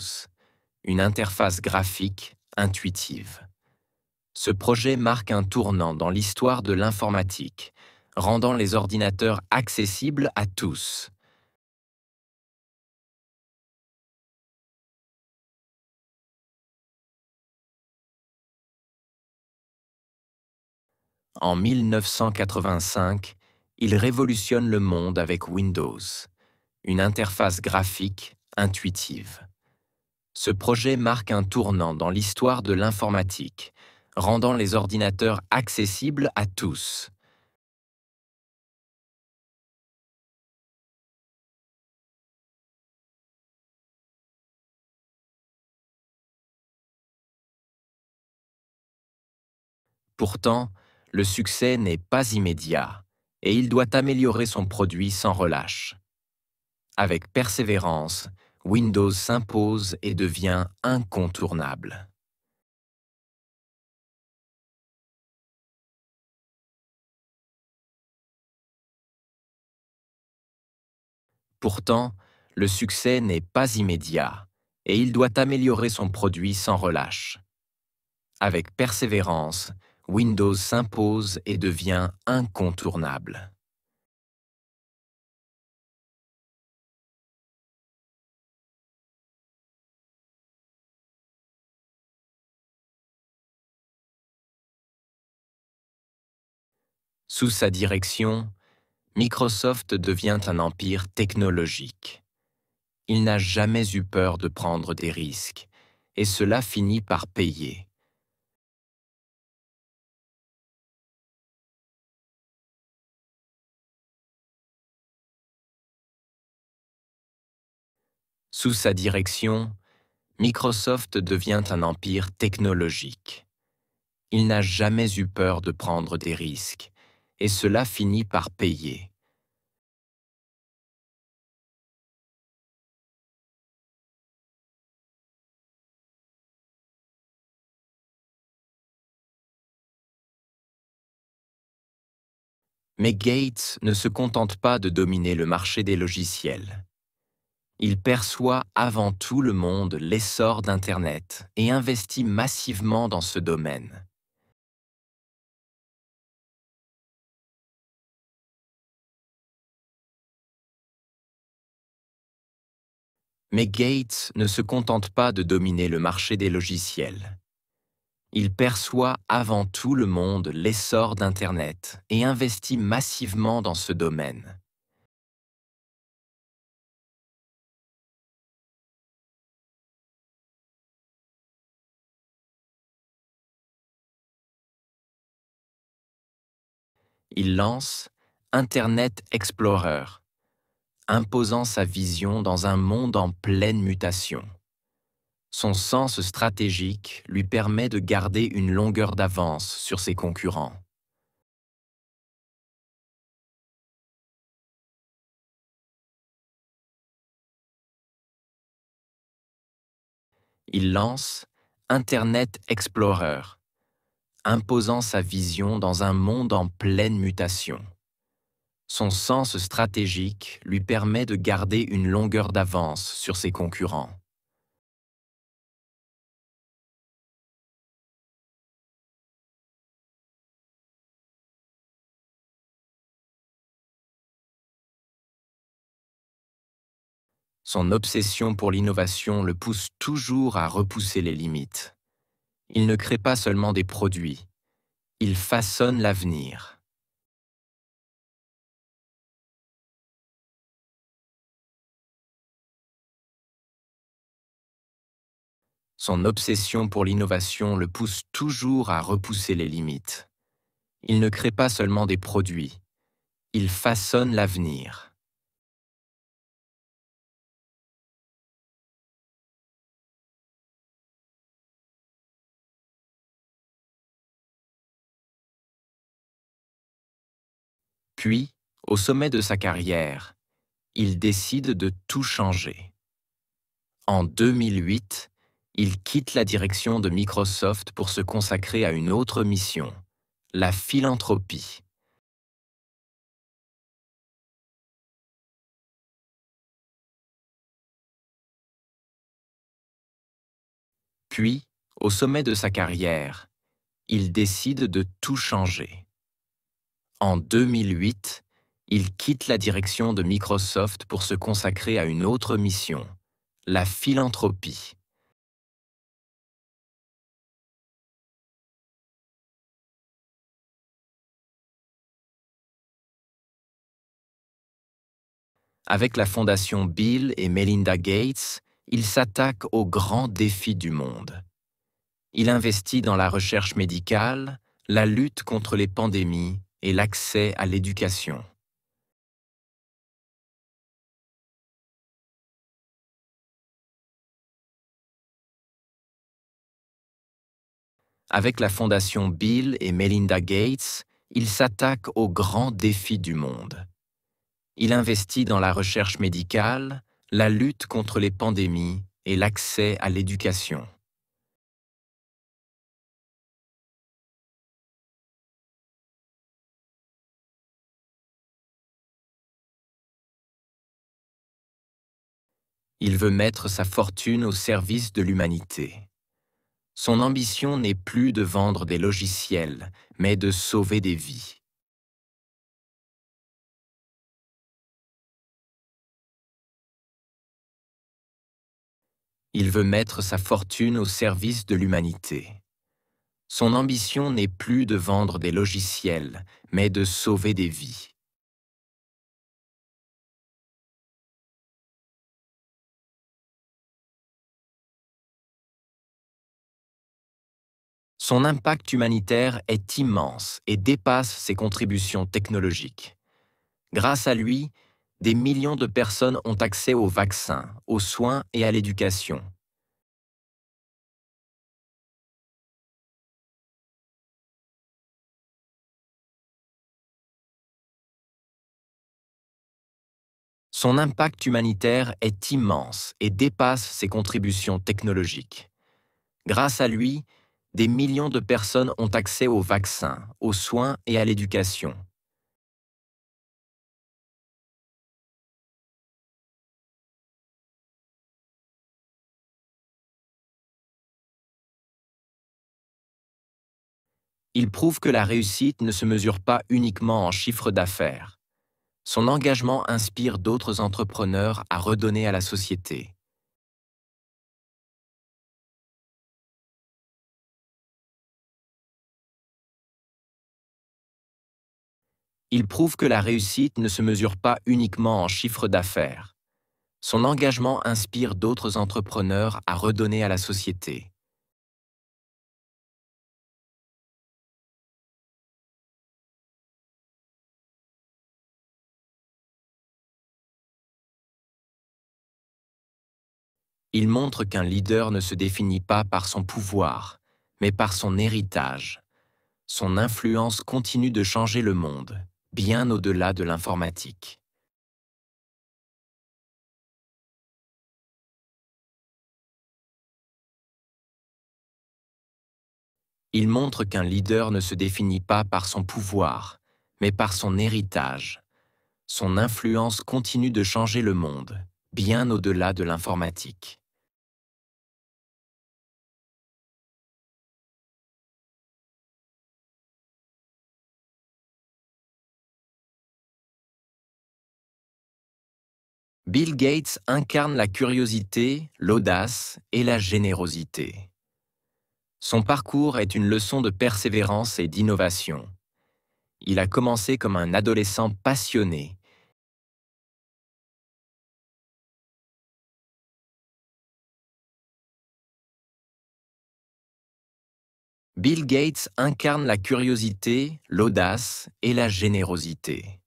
une interface graphique intuitive. Ce projet marque un tournant dans l'histoire de l'informatique, rendant les ordinateurs accessibles à tous. En 1985, il révolutionne le monde avec Windows, une interface graphique intuitive. Ce projet marque un tournant dans l'histoire de l'informatique, rendant les ordinateurs accessibles à tous. Pourtant, le succès n'est pas immédiat et il doit améliorer son produit sans relâche. Avec persévérance, Windows s'impose et devient incontournable. Pourtant, le succès n'est pas immédiat et il doit améliorer son produit sans relâche. Avec persévérance, Windows s'impose et devient incontournable. Sous sa direction, Microsoft devient un empire technologique. Il n'a jamais eu peur de prendre des risques, et cela finit par payer. Sous sa direction, Microsoft devient un empire technologique. Il n'a jamais eu peur de prendre des risques, et cela finit par payer. Mais Gates ne se contente pas de dominer le marché des logiciels. Il perçoit avant tout le monde l'essor d'Internet et investit massivement dans ce domaine. Mais Gates ne se contente pas de dominer le marché des logiciels. Il perçoit avant tout le monde l'essor d'Internet et investit massivement dans ce domaine. Il lance Internet Explorer, imposant sa vision dans un monde en pleine mutation. Son sens stratégique lui permet de garder une longueur d'avance sur ses concurrents. Il lance Internet Explorer, imposant sa vision dans un monde en pleine mutation. Son sens stratégique lui permet de garder une longueur d'avance sur ses concurrents. Son obsession pour l'innovation le pousse toujours à repousser les limites. Il ne crée pas seulement des produits, il façonne l'avenir. Son obsession pour l'innovation le pousse toujours à repousser les limites. Il ne crée pas seulement des produits, il façonne l'avenir. Puis, au sommet de sa carrière, il décide de tout changer. En 2008, il quitte la direction de Microsoft pour se consacrer à une autre mission, la philanthropie. Puis, au sommet de sa carrière, il décide de tout changer. En 2008, il quitte la direction de Microsoft pour se consacrer à une autre mission, la philanthropie. Avec la fondation Bill et Melinda Gates, il s'attaque aux grands défis du monde. Il investit dans la recherche médicale, la lutte contre les pandémies et l'accès à l'éducation. Avec la fondation Bill et Melinda Gates, il s'attaque aux grands défis du monde. Il investit dans la recherche médicale, la lutte contre les pandémies et l'accès à l'éducation. Il veut mettre sa fortune au service de l'humanité. Son ambition n'est plus de vendre des logiciels, mais de sauver des vies. Il veut mettre sa fortune au service de l'humanité. Son ambition n'est plus de vendre des logiciels, mais de sauver des vies. Son impact humanitaire est immense et dépasse ses contributions technologiques. Grâce à lui, des millions de personnes ont accès aux vaccins, aux soins et à l'éducation. Son impact humanitaire est immense et dépasse ses contributions technologiques. Grâce à lui, des millions de personnes ont accès aux vaccins, aux soins et à l'éducation. Il prouve que la réussite ne se mesure pas uniquement en chiffre d'affaires. Son engagement inspire d'autres entrepreneurs à redonner à la société. Il prouve que la réussite ne se mesure pas uniquement en chiffre d'affaires. Son engagement inspire d'autres entrepreneurs à redonner à la société. Il montre qu'un leader ne se définit pas par son pouvoir, mais par son héritage. Son influence continue de changer le monde, bien au-delà de l'informatique. Il montre qu'un leader ne se définit pas par son pouvoir, mais par son héritage. Son influence continue de changer le monde, bien au-delà de l'informatique. Bill Gates incarne la curiosité, l'audace et la générosité. Son parcours est une leçon de persévérance et d'innovation. Il a commencé comme un adolescent passionné. Bill Gates incarne la curiosité, l'audace et la générosité.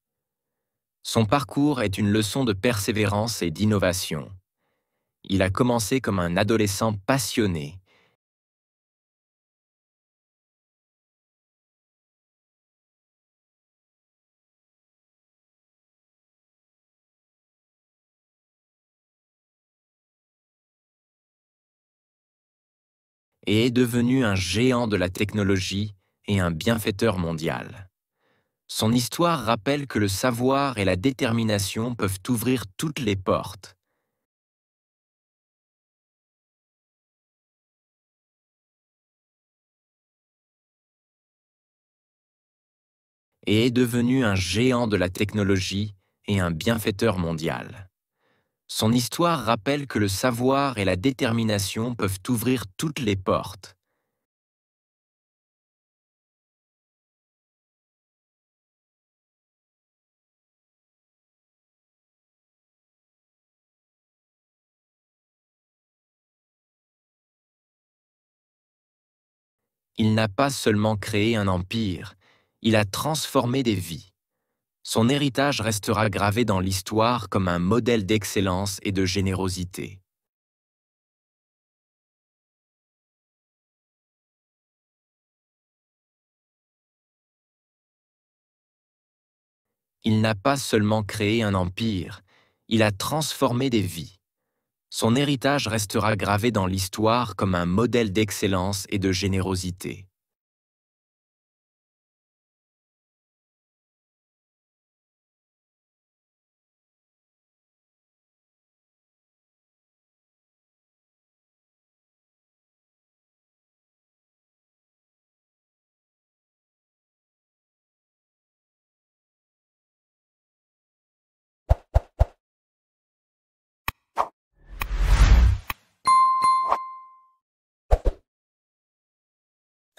Son parcours est une leçon de persévérance et d'innovation. Il a commencé comme un adolescent passionné. Et est devenu un géant de la technologie et un bienfaiteur mondial. Son histoire rappelle que le savoir et la détermination peuvent ouvrir toutes les portes. Et est devenu un géant de la technologie et un bienfaiteur mondial. Son histoire rappelle que le savoir et la détermination peuvent ouvrir toutes les portes. Il n'a pas seulement créé un empire, il a transformé des vies. Son héritage restera gravé dans l'histoire comme un modèle d'excellence et de générosité. Il n'a pas seulement créé un empire, il a transformé des vies. Son héritage restera gravé dans l'histoire comme un modèle d'excellence et de générosité.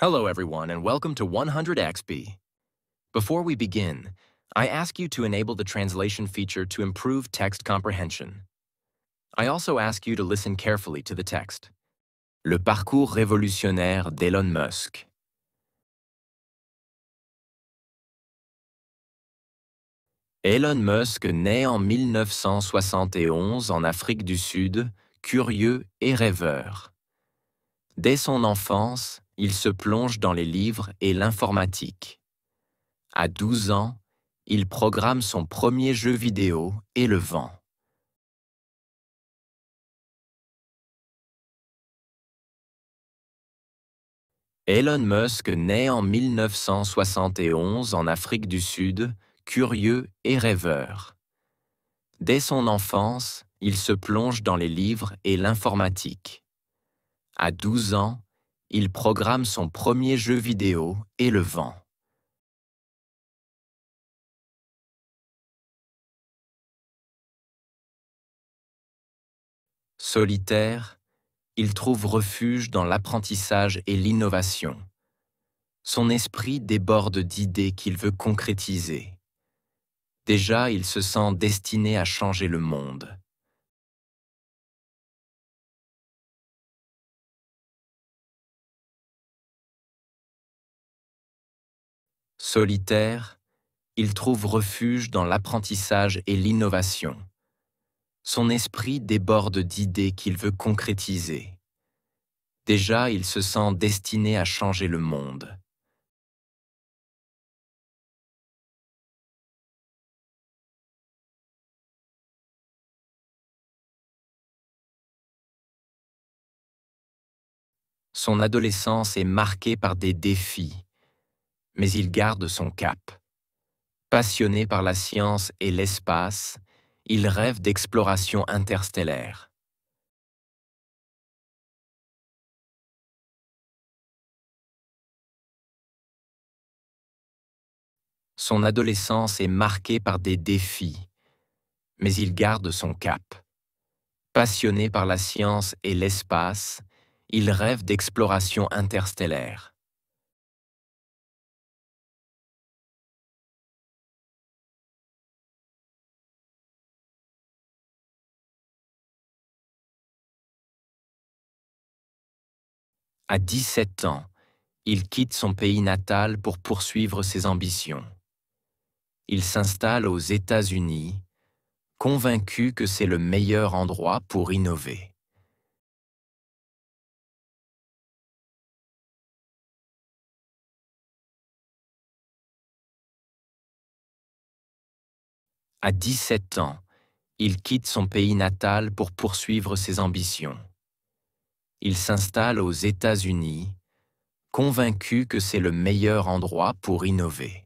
Hello everyone and welcome to 100XP. Before we begin, I ask you to enable the translation feature to improve text comprehension. I also ask you to listen carefully to the text. Le parcours révolutionnaire d'Elon Musk. Elon Musk naît en 1971 en Afrique du Sud, curieux et rêveur. Dès son enfance, il se plonge dans les livres et l'informatique. À 12 ans, il programme son premier jeu vidéo et le vend. Elon Musk naît en 1971 en Afrique du Sud, curieux et rêveur. Dès son enfance, il se plonge dans les livres et l'informatique. À 12 ans, il programme son premier jeu vidéo et le vend. Solitaire, il trouve refuge dans l'apprentissage et l'innovation. Son esprit déborde d'idées qu'il veut concrétiser. Déjà, il se sent destiné à changer le monde. Solitaire, il trouve refuge dans l'apprentissage et l'innovation. Son esprit déborde d'idées qu'il veut concrétiser. Déjà, il se sent destiné à changer le monde. Son adolescence est marquée par des défis, mais il garde son cap. Passionné par la science et l'espace, il rêve d'exploration interstellaire. Son adolescence est marquée par des défis, mais il garde son cap. Passionné par la science et l'espace, il rêve d'exploration interstellaire. À 17 ans, il quitte son pays natal pour poursuivre ses ambitions. Il s'installe aux États-Unis, convaincu que c'est le meilleur endroit pour innover. À 17 ans, il quitte son pays natal pour poursuivre ses ambitions. Il s'installe aux États-Unis, convaincu que c'est le meilleur endroit pour innover.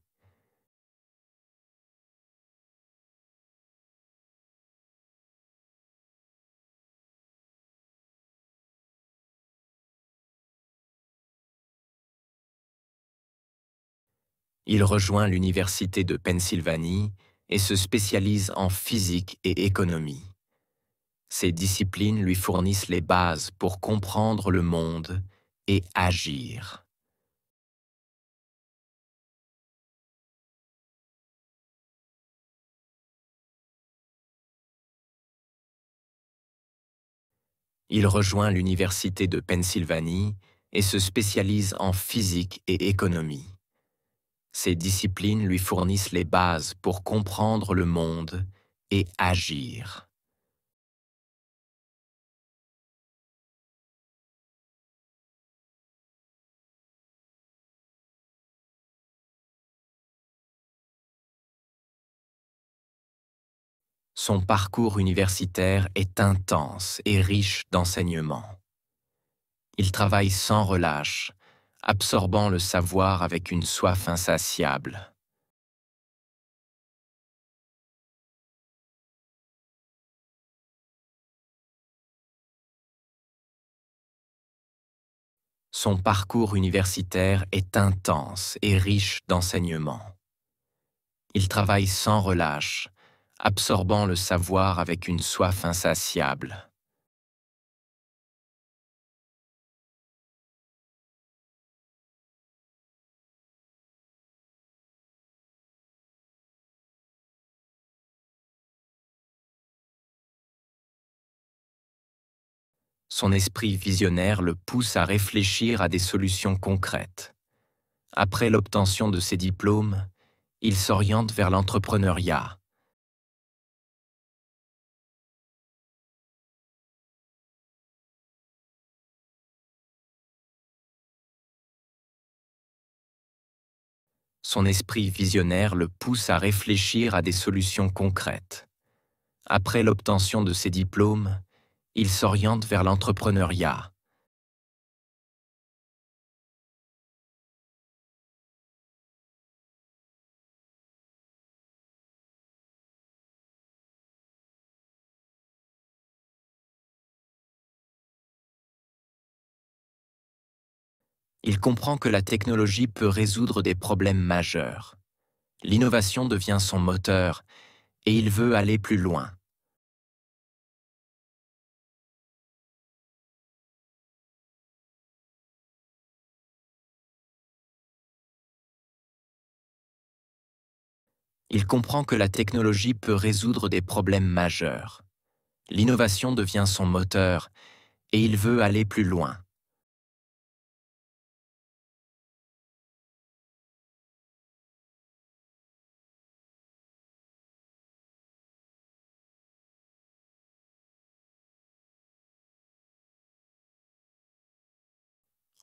Il rejoint l'Université de Pennsylvanie et se spécialise en physique et économie. Ces disciplines lui fournissent les bases pour comprendre le monde et agir. Il rejoint l'Université de Pennsylvanie et se spécialise en physique et économie. Ces disciplines lui fournissent les bases pour comprendre le monde et agir. Son parcours universitaire est intense et riche d'enseignements. Il travaille sans relâche, absorbant le savoir avec une soif insatiable. Son parcours universitaire est intense et riche d'enseignements. Il travaille sans relâche, absorbant le savoir avec une soif insatiable. Son esprit visionnaire le pousse à réfléchir à des solutions concrètes. Après l'obtention de ses diplômes, il s'oriente vers l'entrepreneuriat, Son esprit visionnaire le pousse à réfléchir à des solutions concrètes. Après l'obtention de ses diplômes, il s'oriente vers l'entrepreneuriat. Il comprend que la technologie peut résoudre des problèmes majeurs. L'innovation devient son moteur et il veut aller plus loin. Il comprend que la technologie peut résoudre des problèmes majeurs. L'innovation devient son moteur et il veut aller plus loin.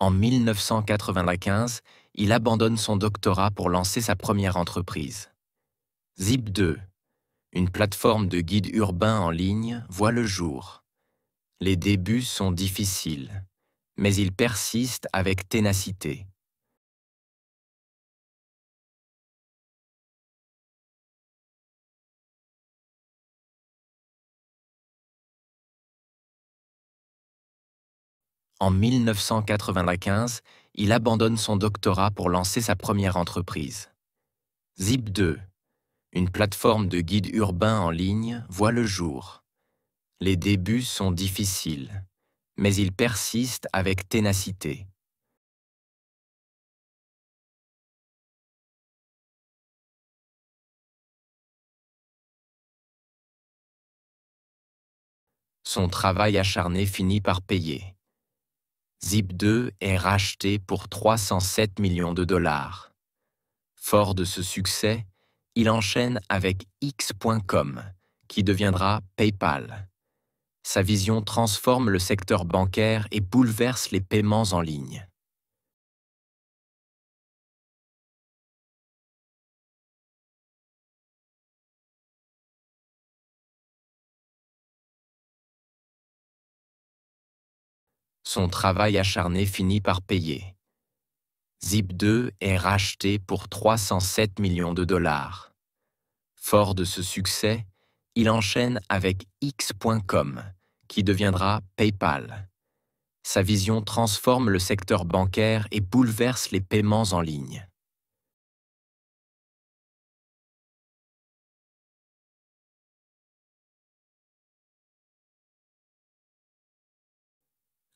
En 1995, il abandonne son doctorat pour lancer sa première entreprise. Zip2, une plateforme de guide urbain en ligne, voit le jour. Les débuts sont difficiles, mais il persiste avec ténacité. En 1995, il abandonne son doctorat pour lancer sa première entreprise. Zip2, une plateforme de guide urbain en ligne, voit le jour. Les débuts sont difficiles, mais il persiste avec ténacité. Son travail acharné finit par payer. Zip2 est racheté pour 307 millions de dollars. Fort de ce succès, il enchaîne avec X.com, qui deviendra PayPal. Sa vision transforme le secteur bancaire et bouleverse les paiements en ligne. Son travail acharné finit par payer. Zip2 est racheté pour 307 millions de dollars. Fort de ce succès, il enchaîne avec X.com, qui deviendra PayPal. Sa vision transforme le secteur bancaire et bouleverse les paiements en ligne.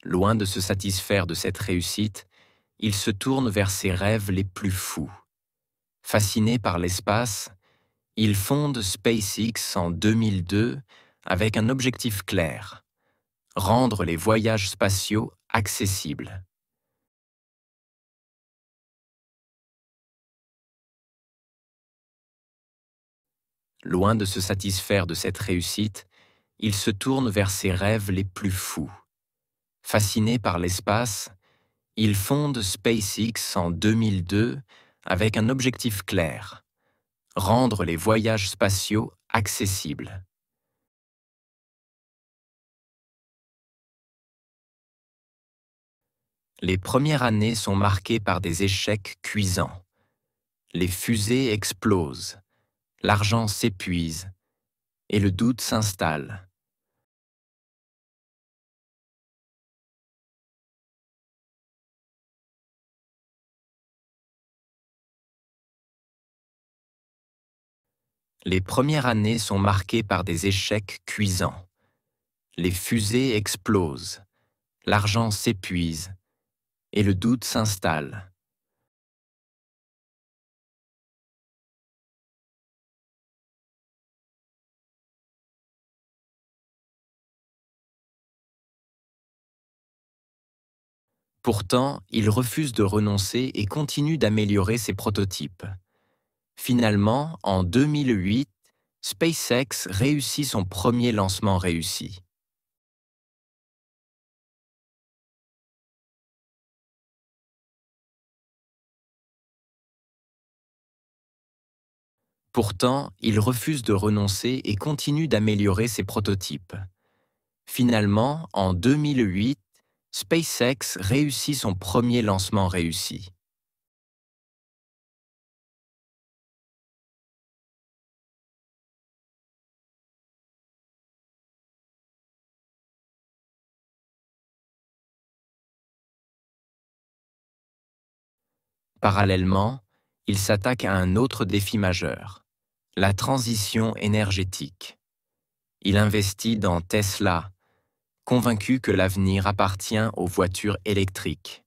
Loin de se satisfaire de cette réussite, il se tourne vers ses rêves les plus fous. Fasciné par l'espace, il fonde SpaceX en 2002 avec un objectif clair: rendre les voyages spatiaux accessibles. Loin de se satisfaire de cette réussite, il se tourne vers ses rêves les plus fous. Fasciné par l'espace, il fonde SpaceX en 2002 avec un objectif clair: rendre les voyages spatiaux accessibles. Les premières années sont marquées par des échecs cuisants. Les fusées explosent, l'argent s'épuise et le doute s'installe. Les premières années sont marquées par des échecs cuisants. Les fusées explosent, l'argent s'épuise et le doute s'installe. Pourtant, il refuse de renoncer et continue d'améliorer ses prototypes. Finalement, en 2008, SpaceX réussit son premier lancement réussi. Pourtant, il refuse de renoncer et continue d'améliorer ses prototypes. Finalement, en 2008, SpaceX réussit son premier lancement réussi. Parallèlement, il s'attaque à un autre défi majeur, la transition énergétique. Il investit dans Tesla, convaincu que l'avenir appartient aux voitures électriques.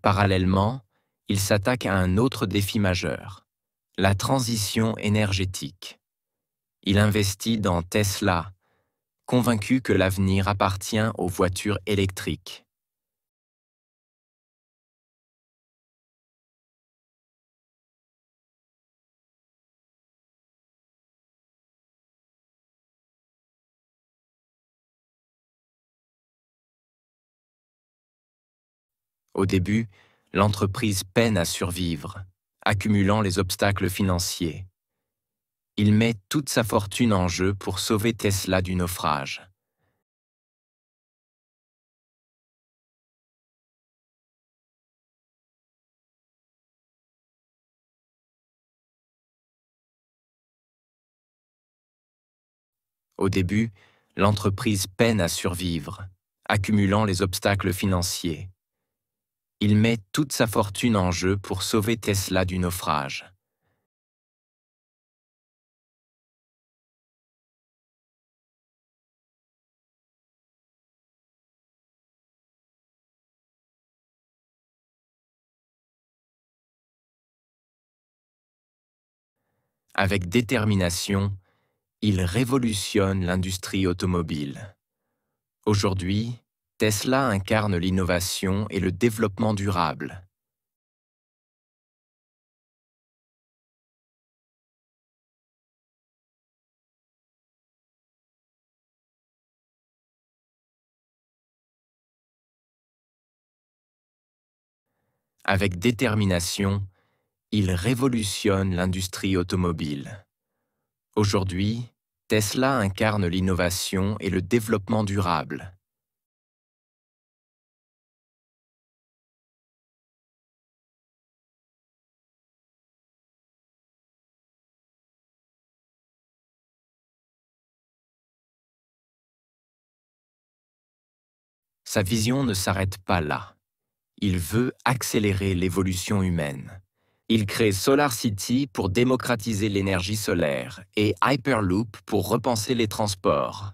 Parallèlement, il s'attaque à un autre défi majeur, la transition énergétique. Il investit dans Tesla, convaincu que l'avenir appartient aux voitures électriques. Au début, l'entreprise peine à survivre, accumulant les obstacles financiers. Il met toute sa fortune en jeu pour sauver Tesla du naufrage. Au début, l'entreprise peine à survivre, accumulant les obstacles financiers. Il met toute sa fortune en jeu pour sauver Tesla du naufrage. Avec détermination, il révolutionne l'industrie automobile. Aujourd'hui, Tesla incarne l'innovation et le développement durable. Avec détermination, il révolutionne l'industrie automobile. Aujourd'hui, Tesla incarne l'innovation et le développement durable. Sa vision ne s'arrête pas là. Il veut accélérer l'évolution humaine. Il crée SolarCity pour démocratiser l'énergie solaire et Hyperloop pour repenser les transports.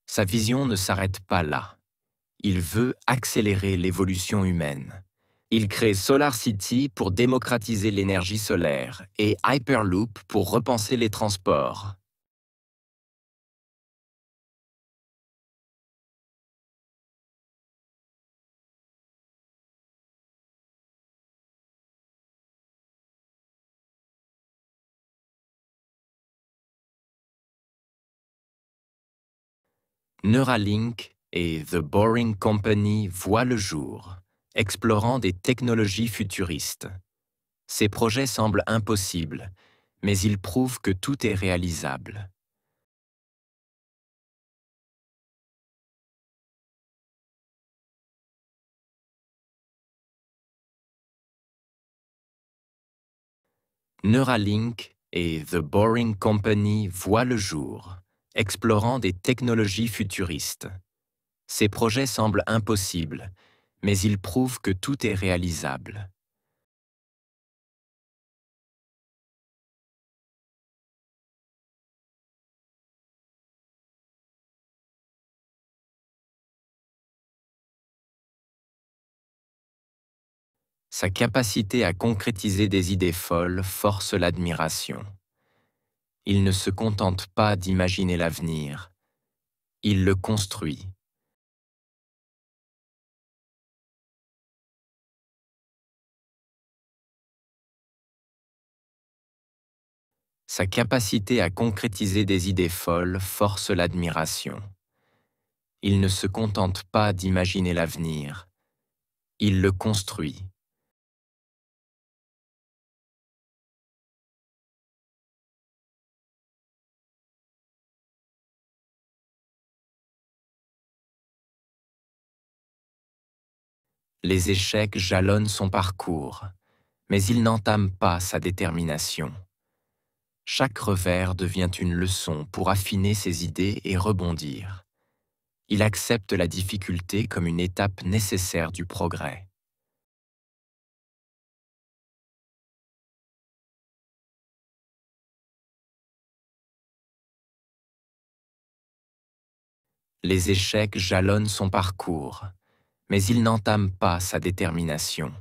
Sa vision ne s'arrête pas là. Il veut accélérer l'évolution humaine. Il crée SolarCity pour démocratiser l'énergie solaire et Hyperloop pour repenser les transports. Neuralink et The Boring Company voient le jour, explorant des technologies futuristes. Ces projets semblent impossibles, mais ils prouvent que tout est réalisable. Neuralink et The Boring Company voient le jour, explorant des technologies futuristes. Ces projets semblent impossibles, mais ils prouvent que tout est réalisable. Sa capacité à concrétiser des idées folles force l'admiration. Il ne se contente pas d'imaginer l'avenir, Il le construit. Sa capacité à concrétiser des idées folles force l'admiration. Il ne se contente pas d'imaginer l'avenir, il le construit. Les échecs jalonnent son parcours, mais il n'entame pas sa détermination. Chaque revers devient une leçon pour affiner ses idées et rebondir. Il accepte la difficulté comme une étape nécessaire du progrès. Les échecs jalonnent son parcours, mais il n'entame pas sa détermination.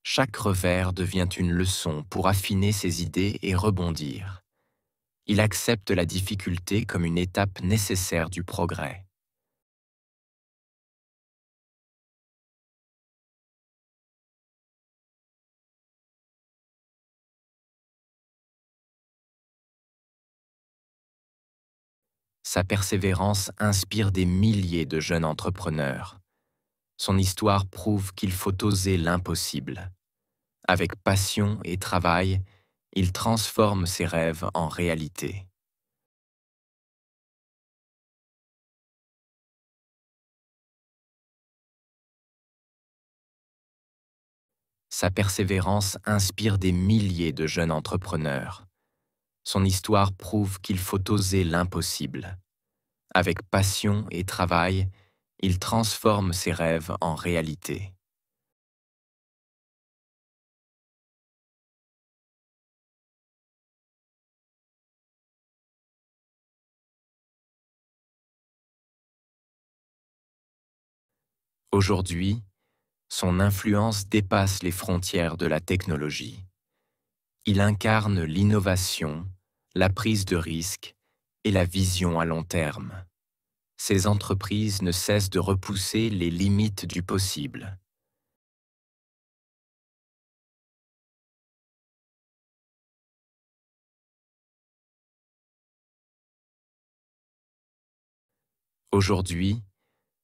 Chaque revers devient une leçon pour affiner ses idées et rebondir. Il accepte la difficulté comme une étape nécessaire du progrès. Sa persévérance inspire des milliers de jeunes entrepreneurs. Son histoire prouve qu'il faut oser l'impossible. Avec passion et travail, il transforme ses rêves en réalité. Sa persévérance inspire des milliers de jeunes entrepreneurs. Son histoire prouve qu'il faut oser l'impossible. Avec passion et travail, il transforme ses rêves en réalité. Aujourd'hui, son influence dépasse les frontières de la technologie. Il incarne l'innovation, la prise de risque et la vision à long terme. Ses entreprises ne cessent de repousser les limites du possible. Aujourd'hui,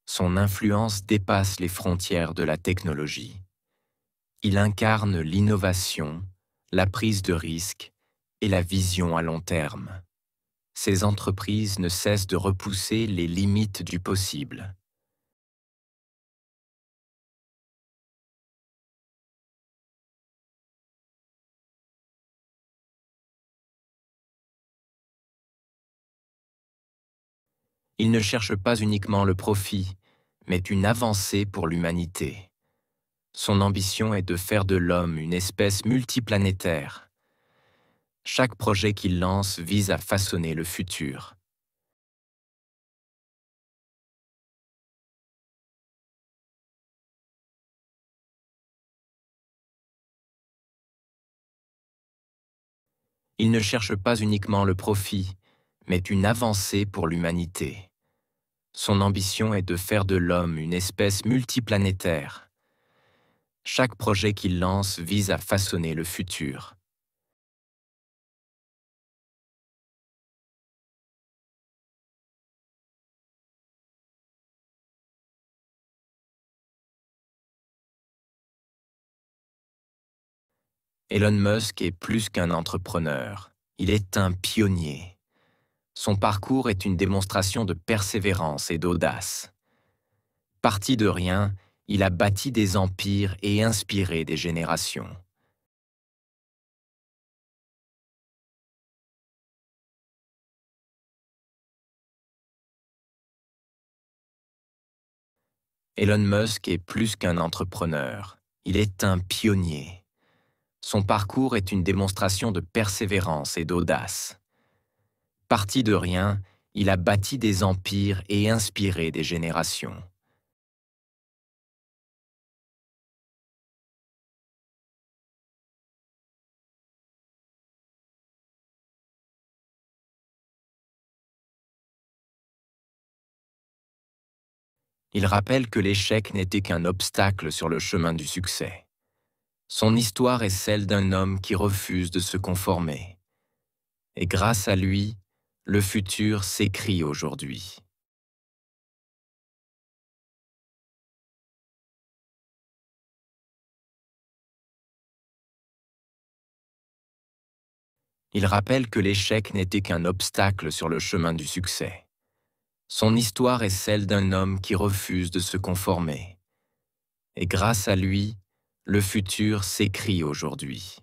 son influence dépasse les frontières de la technologie. Il incarne l'innovation, la prise de risque et la vision à long terme. Ces entreprises ne cessent de repousser les limites du possible. Il ne cherche pas uniquement le profit, mais une avancée pour l'humanité. Son ambition est de faire de l'homme une espèce multiplanétaire. Chaque projet qu'il lance vise à façonner le futur. Il ne cherche pas uniquement le profit, mais une avancée pour l'humanité. Son ambition est de faire de l'homme une espèce multiplanétaire. Chaque projet qu'il lance vise à façonner le futur. Elon Musk est plus qu'un entrepreneur. Il est un pionnier. Son parcours est une démonstration de persévérance et d'audace. Parti de rien, il a bâti des empires et inspiré des générations. Elon Musk est plus qu'un entrepreneur. Il est un pionnier. Son parcours est une démonstration de persévérance et d'audace. Parti de rien, il a bâti des empires et inspiré des générations. Il rappelle que l'échec n'était qu'un obstacle sur le chemin du succès. Son histoire est celle d'un homme qui refuse de se conformer. Et grâce à lui, le futur s'écrit aujourd'hui. Il rappelle que l'échec n'était qu'un obstacle sur le chemin du succès. Son histoire est celle d'un homme qui refuse de se conformer. Et grâce à lui, le futur s'écrit aujourd'hui.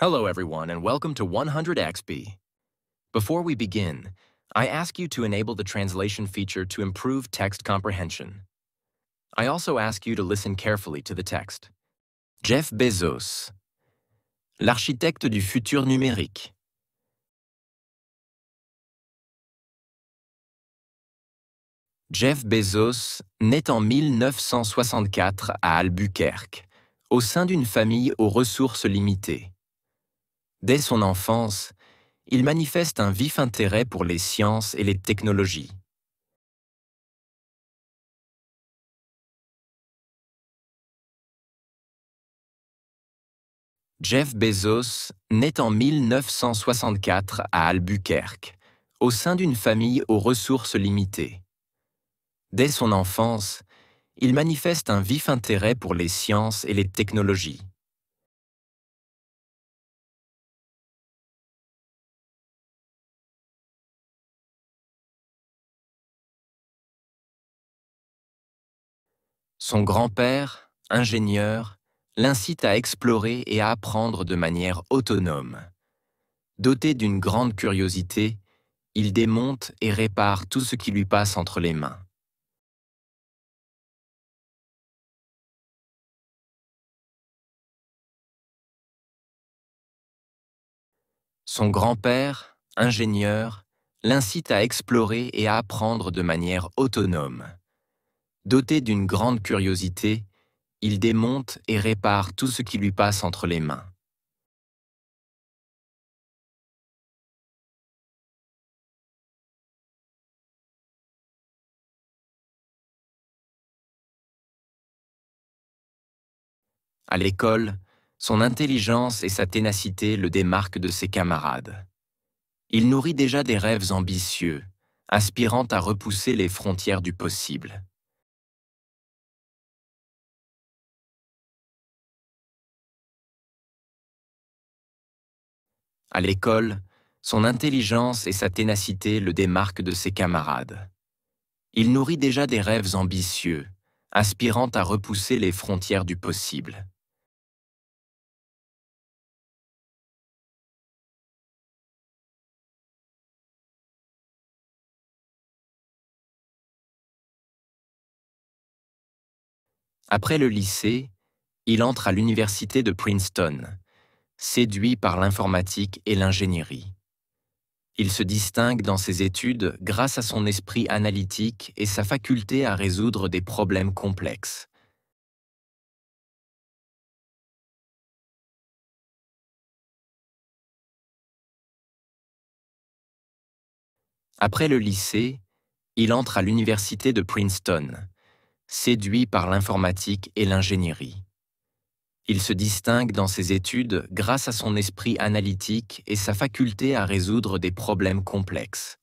Hello everyone and welcome to 100XP. Before we begin, I ask you to enable the translation feature to improve text comprehension. I also ask you to listen carefully to the text. Jeff Bezos, l'architecte du futur numérique. Jeff Bezos naît en 1964 à Albuquerque, au sein d'une famille aux ressources limitées. Dès son enfance, il manifeste un vif intérêt pour les sciences et les technologies. Jeff Bezos naît en 1964 à Albuquerque, au sein d'une famille aux ressources limitées. Dès son enfance, il manifeste un vif intérêt pour les sciences et les technologies. Son grand-père, ingénieur, l'incite à explorer et à apprendre de manière autonome. Doté d'une grande curiosité, il démonte et répare tout ce qui lui passe entre les mains. Son grand-père, ingénieur, l'incite à explorer et à apprendre de manière autonome. Doté d'une grande curiosité, il démonte et répare tout ce qui lui passe entre les mains. À l'école, son intelligence et sa ténacité le démarquent de ses camarades. Il nourrit déjà des rêves ambitieux, aspirant à repousser les frontières du possible. À l'école, son intelligence et sa ténacité le démarquent de ses camarades. Il nourrit déjà des rêves ambitieux, aspirant à repousser les frontières du possible. Après le lycée, il entre à l'université de Princeton, séduit par l'informatique et l'ingénierie. Il se distingue dans ses études grâce à son esprit analytique et sa faculté à résoudre des problèmes complexes. Après le lycée, il entre à l'université de Princeton, séduit par l'informatique et l'ingénierie. Il se distingue dans ses études grâce à son esprit analytique et sa faculté à résoudre des problèmes complexes.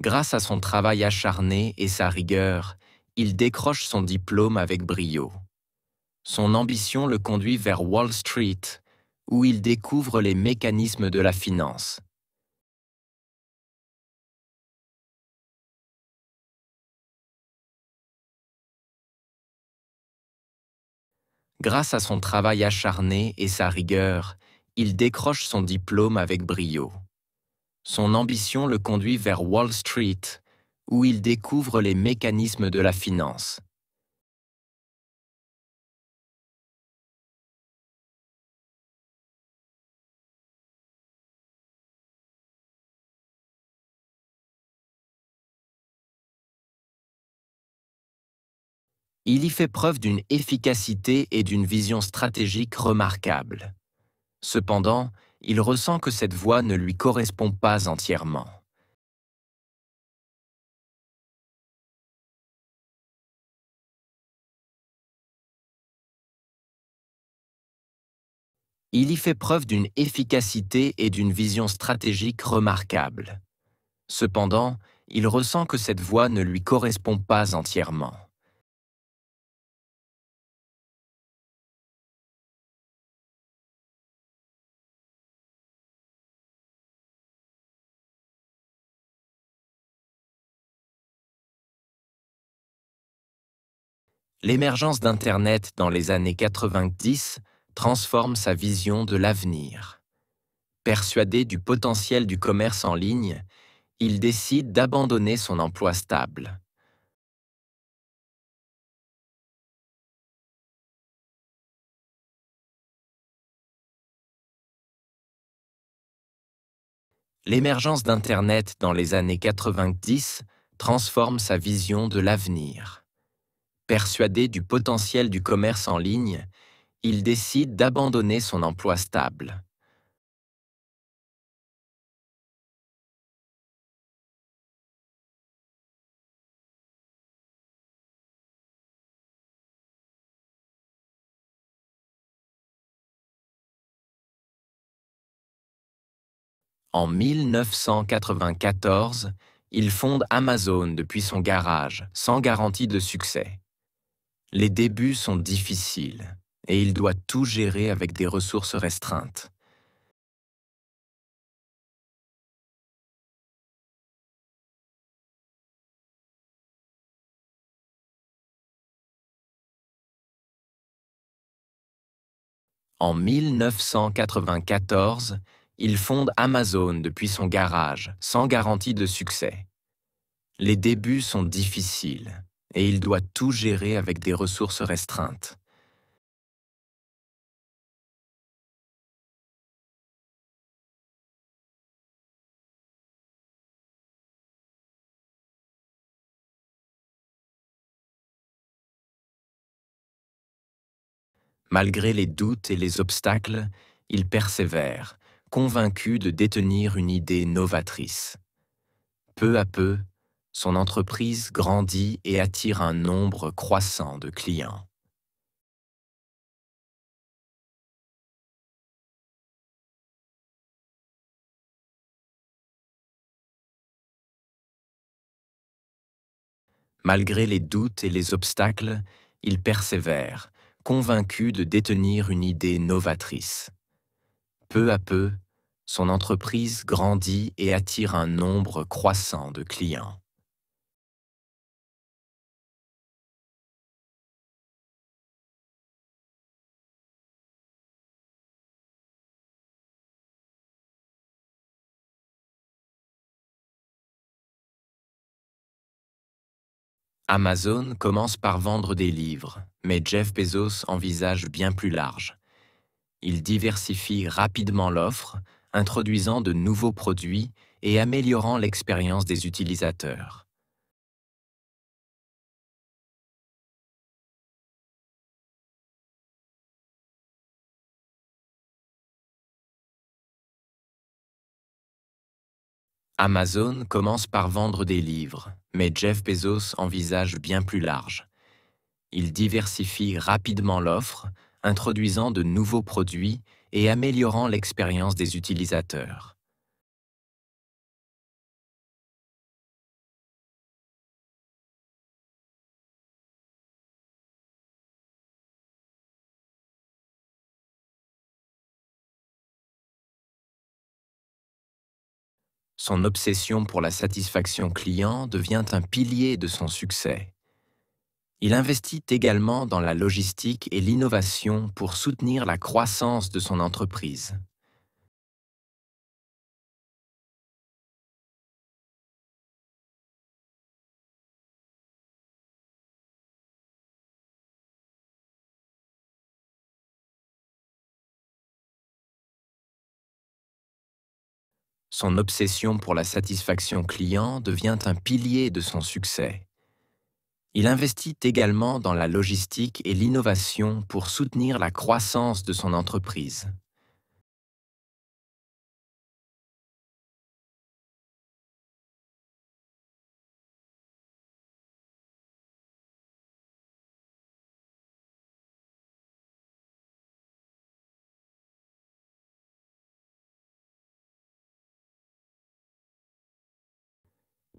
Grâce à son travail acharné et sa rigueur, il décroche son diplôme avec brio. Son ambition le conduit vers Wall Street, où il découvre les mécanismes de la finance. Grâce à son travail acharné et sa rigueur, Il décroche son diplôme avec brio. Son ambition le conduit vers Wall Street, où il découvre les mécanismes de la finance. Il y fait preuve d'une efficacité et d'une vision stratégique remarquables. Cependant, il ressent que cette voie ne lui correspond pas entièrement. Il y fait preuve d'une efficacité et d'une vision stratégique remarquables. Cependant, il ressent que cette voie ne lui correspond pas entièrement. L'émergence d'Internet dans les années 90 transforme sa vision de l'avenir. Persuadé du potentiel du commerce en ligne, il décide d'abandonner son emploi stable. L'émergence d'Internet dans les années 90 transforme sa vision de l'avenir. Persuadé du potentiel du commerce en ligne, il décide d'abandonner son emploi stable. En 1994, il fonde Amazon depuis son garage, sans garantie de succès. Les débuts sont difficiles et il doit tout gérer avec des ressources restreintes. En 1994, il fonde Amazon depuis son garage, sans garantie de succès. Les débuts sont difficiles et il doit tout gérer avec des ressources restreintes. Malgré les doutes et les obstacles, il persévère, convaincu de détenir une idée novatrice. Peu à peu, son entreprise grandit et attire un nombre croissant de clients. Malgré les doutes et les obstacles, il persévère, convaincu de détenir une idée novatrice. Peu à peu, son entreprise grandit et attire un nombre croissant de clients. Amazon commence par vendre des livres, mais Jeff Bezos envisage bien plus large. Il diversifie rapidement l'offre, introduisant de nouveaux produits et améliorant l'expérience des utilisateurs. Amazon commence par vendre des livres, mais Jeff Bezos envisage bien plus large. Il diversifie rapidement l'offre, introduisant de nouveaux produits et améliorant l'expérience des utilisateurs. Son obsession pour la satisfaction client devient un pilier de son succès. Il investit également dans la logistique et l'innovation pour soutenir la croissance de son entreprise. Son obsession pour la satisfaction client devient un pilier de son succès. Il investit également dans la logistique et l'innovation pour soutenir la croissance de son entreprise.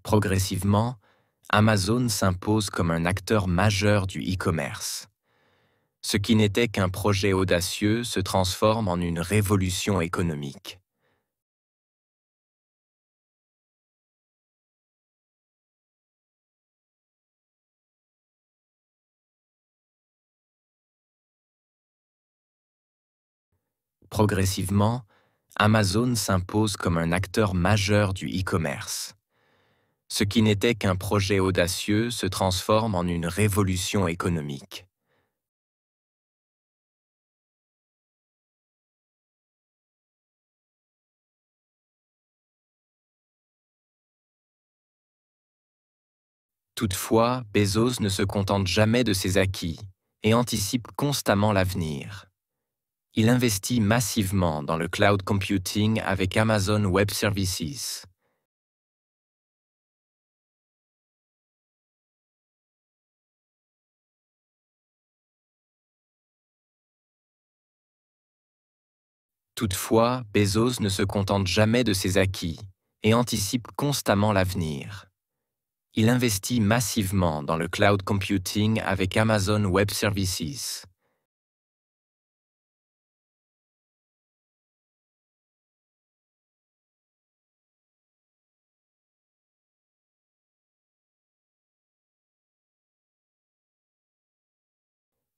Progressivement, Amazon s'impose comme un acteur majeur du e-commerce. Ce qui n'était qu'un projet audacieux se transforme en une révolution économique. Progressivement, Amazon s'impose comme un acteur majeur du e-commerce. Ce qui n'était qu'un projet audacieux se transforme en une révolution économique. Toutefois, Bezos ne se contente jamais de ses acquis et anticipe constamment l'avenir. Il investit massivement dans le cloud computing avec Amazon Web Services. Toutefois, Bezos ne se contente jamais de ses acquis et anticipe constamment l'avenir. Il investit massivement dans le cloud computing avec Amazon Web Services.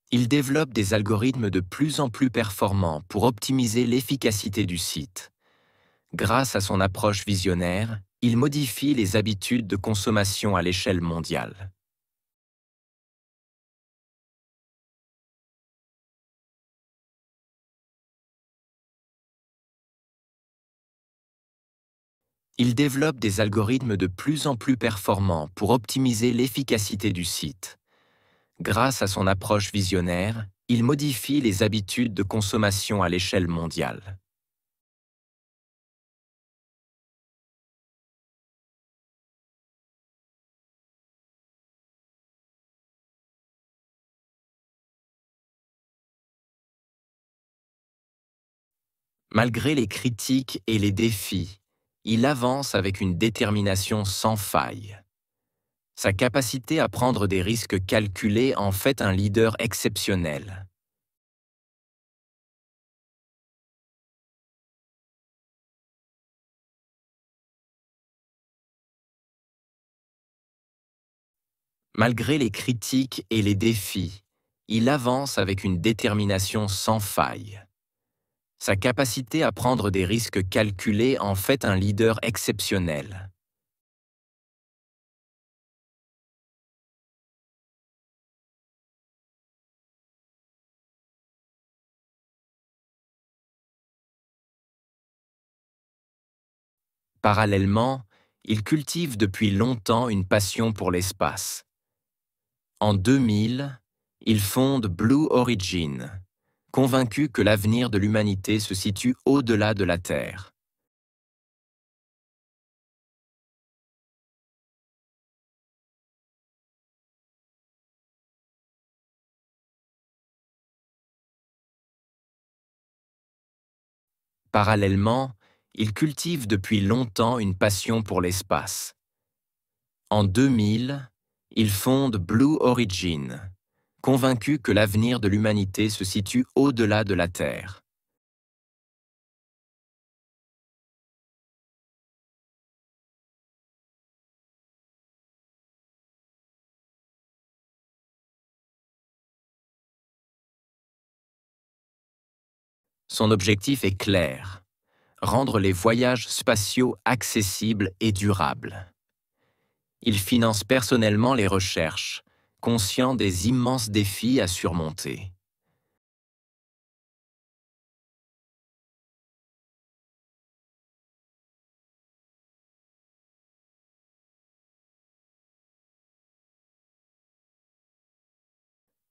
Il développe des algorithmes de plus en plus performants pour optimiser l'efficacité du site. Grâce à son approche visionnaire, il modifie les habitudes de consommation à l'échelle mondiale. Il développe des algorithmes de plus en plus performants pour optimiser l'efficacité du site. Grâce à son approche visionnaire, il modifie les habitudes de consommation à l'échelle mondiale. Malgré les critiques et les défis, il avance avec une détermination sans faille. Sa capacité à prendre des risques calculés en fait un leader exceptionnel. Malgré les critiques et les défis, il avance avec une détermination sans faille. Sa capacité à prendre des risques calculés en fait un leader exceptionnel. Parallèlement, il cultive depuis longtemps une passion pour l'espace. En 2000, il fonde Blue Origin, convaincu que l'avenir de l'humanité se situe au-delà de la Terre. Parallèlement, il cultive depuis longtemps une passion pour l'espace. En 2000, il fonde Blue Origin, convaincu que l'avenir de l'humanité se situe au-delà de la Terre. Son objectif est clair: rendre les voyages spatiaux accessibles et durables. Il finance personnellement les recherches, conscient des immenses défis à surmonter.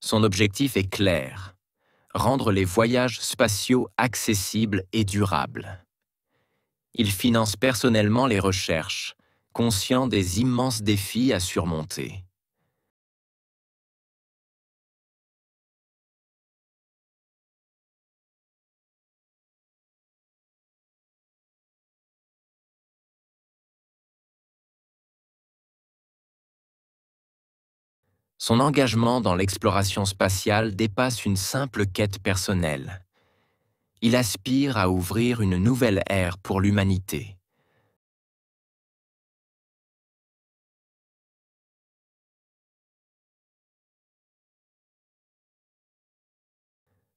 Son objectif est clair: rendre les voyages spatiaux accessibles et durables. Il finance personnellement les recherches, conscient des immenses défis à surmonter. Son engagement dans l'exploration spatiale dépasse une simple quête personnelle. Il aspire à ouvrir une nouvelle ère pour l'humanité.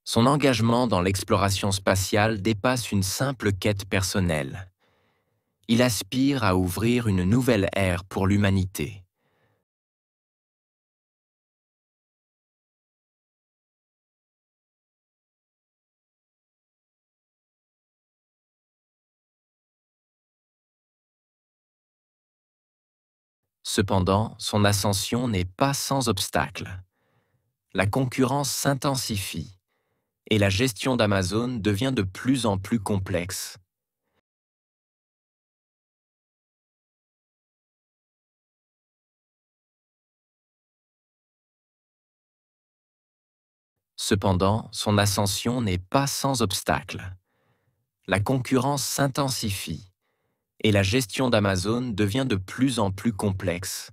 Son engagement dans l'exploration spatiale dépasse une simple quête personnelle. Il aspire à ouvrir une nouvelle ère pour l'humanité. Cependant, son ascension n'est pas sans obstacle. La concurrence s'intensifie et la gestion d'Amazon devient de plus en plus complexe. Cependant, son ascension n'est pas sans obstacle. La concurrence s'intensifie et la gestion d'Amazon devient de plus en plus complexe.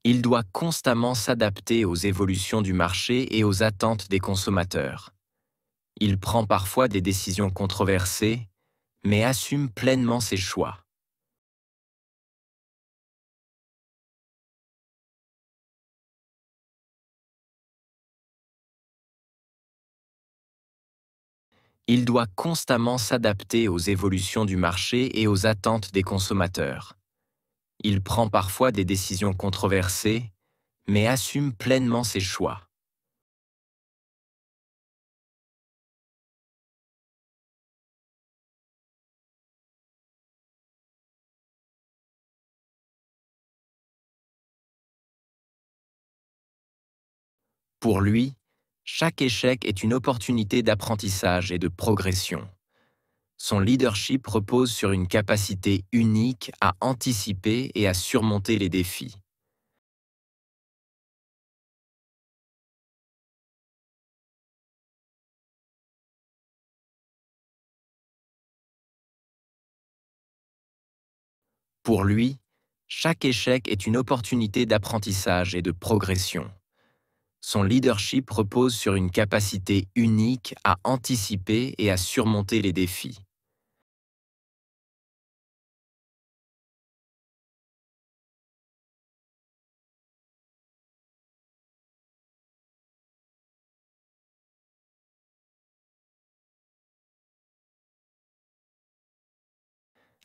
Il doit constamment s'adapter aux évolutions du marché et aux attentes des consommateurs. Il prend parfois des décisions controversées, mais assume pleinement ses choix. Il doit constamment s'adapter aux évolutions du marché et aux attentes des consommateurs. Il prend parfois des décisions controversées, mais assume pleinement ses choix. Pour lui, chaque échec est une opportunité d'apprentissage et de progression. Son leadership repose sur une capacité unique à anticiper et à surmonter les défis. Pour lui, chaque échec est une opportunité d'apprentissage et de progression. Son leadership repose sur une capacité unique à anticiper et à surmonter les défis.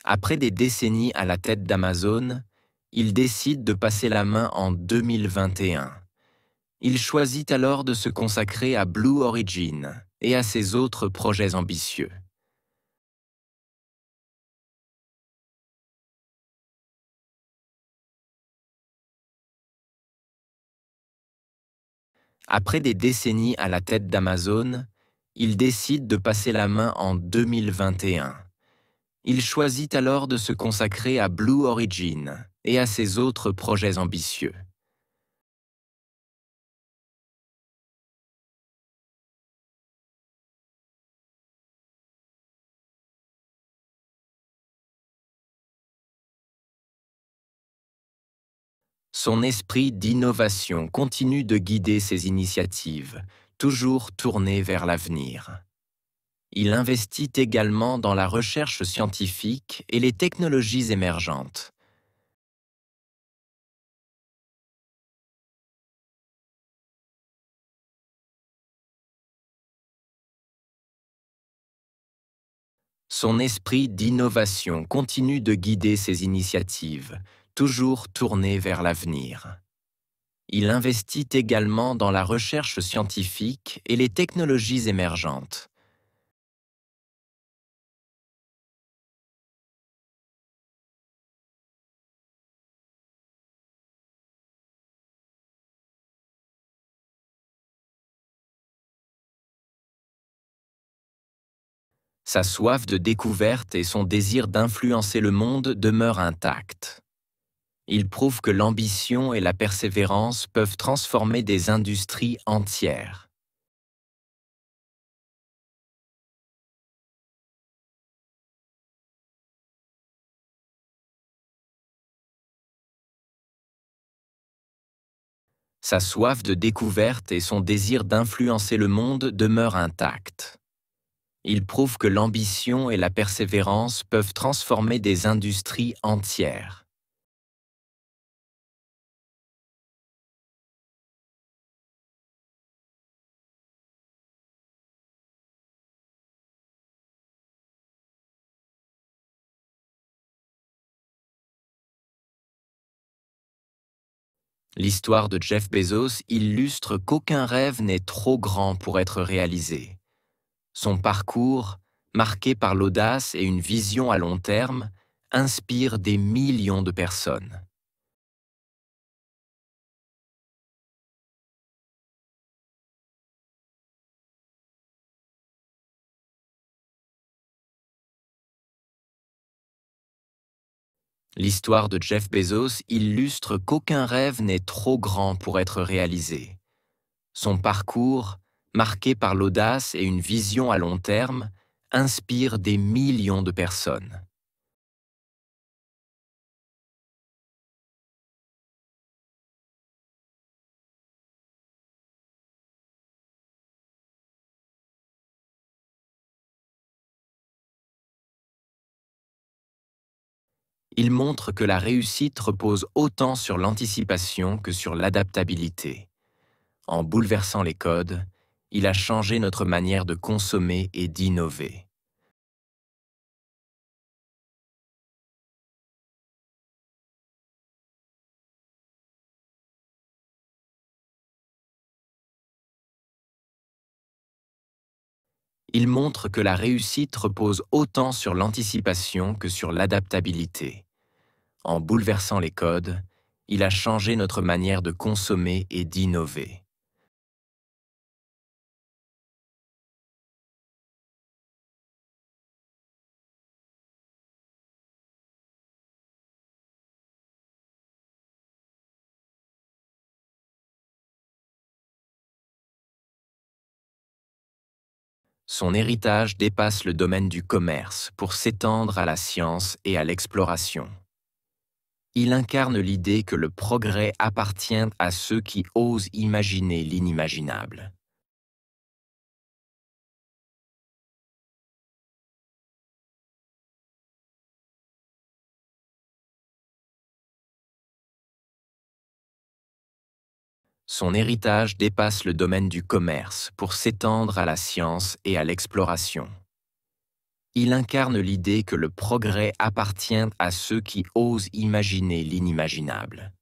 Après des décennies à la tête d'Amazon, il décide de passer la main en 2021. Il choisit alors de se consacrer à Blue Origin et à ses autres projets ambitieux. Après des décennies à la tête d'Amazon, il décide de passer la main en 2021. Il choisit alors de se consacrer à Blue Origin et à ses autres projets ambitieux. Son esprit d'innovation continue de guider ses initiatives, toujours tournées vers l'avenir. Il investit également dans la recherche scientifique et les technologies émergentes. Son esprit d'innovation continue de guider ses initiatives, toujours tournées vers l'avenir. Il investit également dans la recherche scientifique et les technologies émergentes. Sa soif de découverte et son désir d'influencer le monde demeurent intacts. Il prouve que l'ambition et la persévérance peuvent transformer des industries entières. Sa soif de découverte et son désir d'influencer le monde demeurent intacts. Il prouve que l'ambition et la persévérance peuvent transformer des industries entières. L'histoire de Jeff Bezos illustre qu'aucun rêve n'est trop grand pour être réalisé. Son parcours, marqué par l'audace et une vision à long terme, inspire des millions de personnes. L'histoire de Jeff Bezos illustre qu'aucun rêve n'est trop grand pour être réalisé. Son parcours, marqué par l'audace et une vision à long terme, inspire des millions de personnes. Il montre que la réussite repose autant sur l'anticipation que sur l'adaptabilité. En bouleversant les codes, il a changé notre manière de consommer et d'innover. Il montre que la réussite repose autant sur l'anticipation que sur l'adaptabilité. En bouleversant les codes, il a changé notre manière de consommer et d'innover. Son héritage dépasse le domaine du commerce pour s'étendre à la science et à l'exploration. Il incarne l'idée que le progrès appartient à ceux qui osent imaginer l'inimaginable. Son héritage dépasse le domaine du commerce pour s'étendre à la science et à l'exploration. Il incarne l'idée que le progrès appartient à ceux qui osent imaginer l'inimaginable.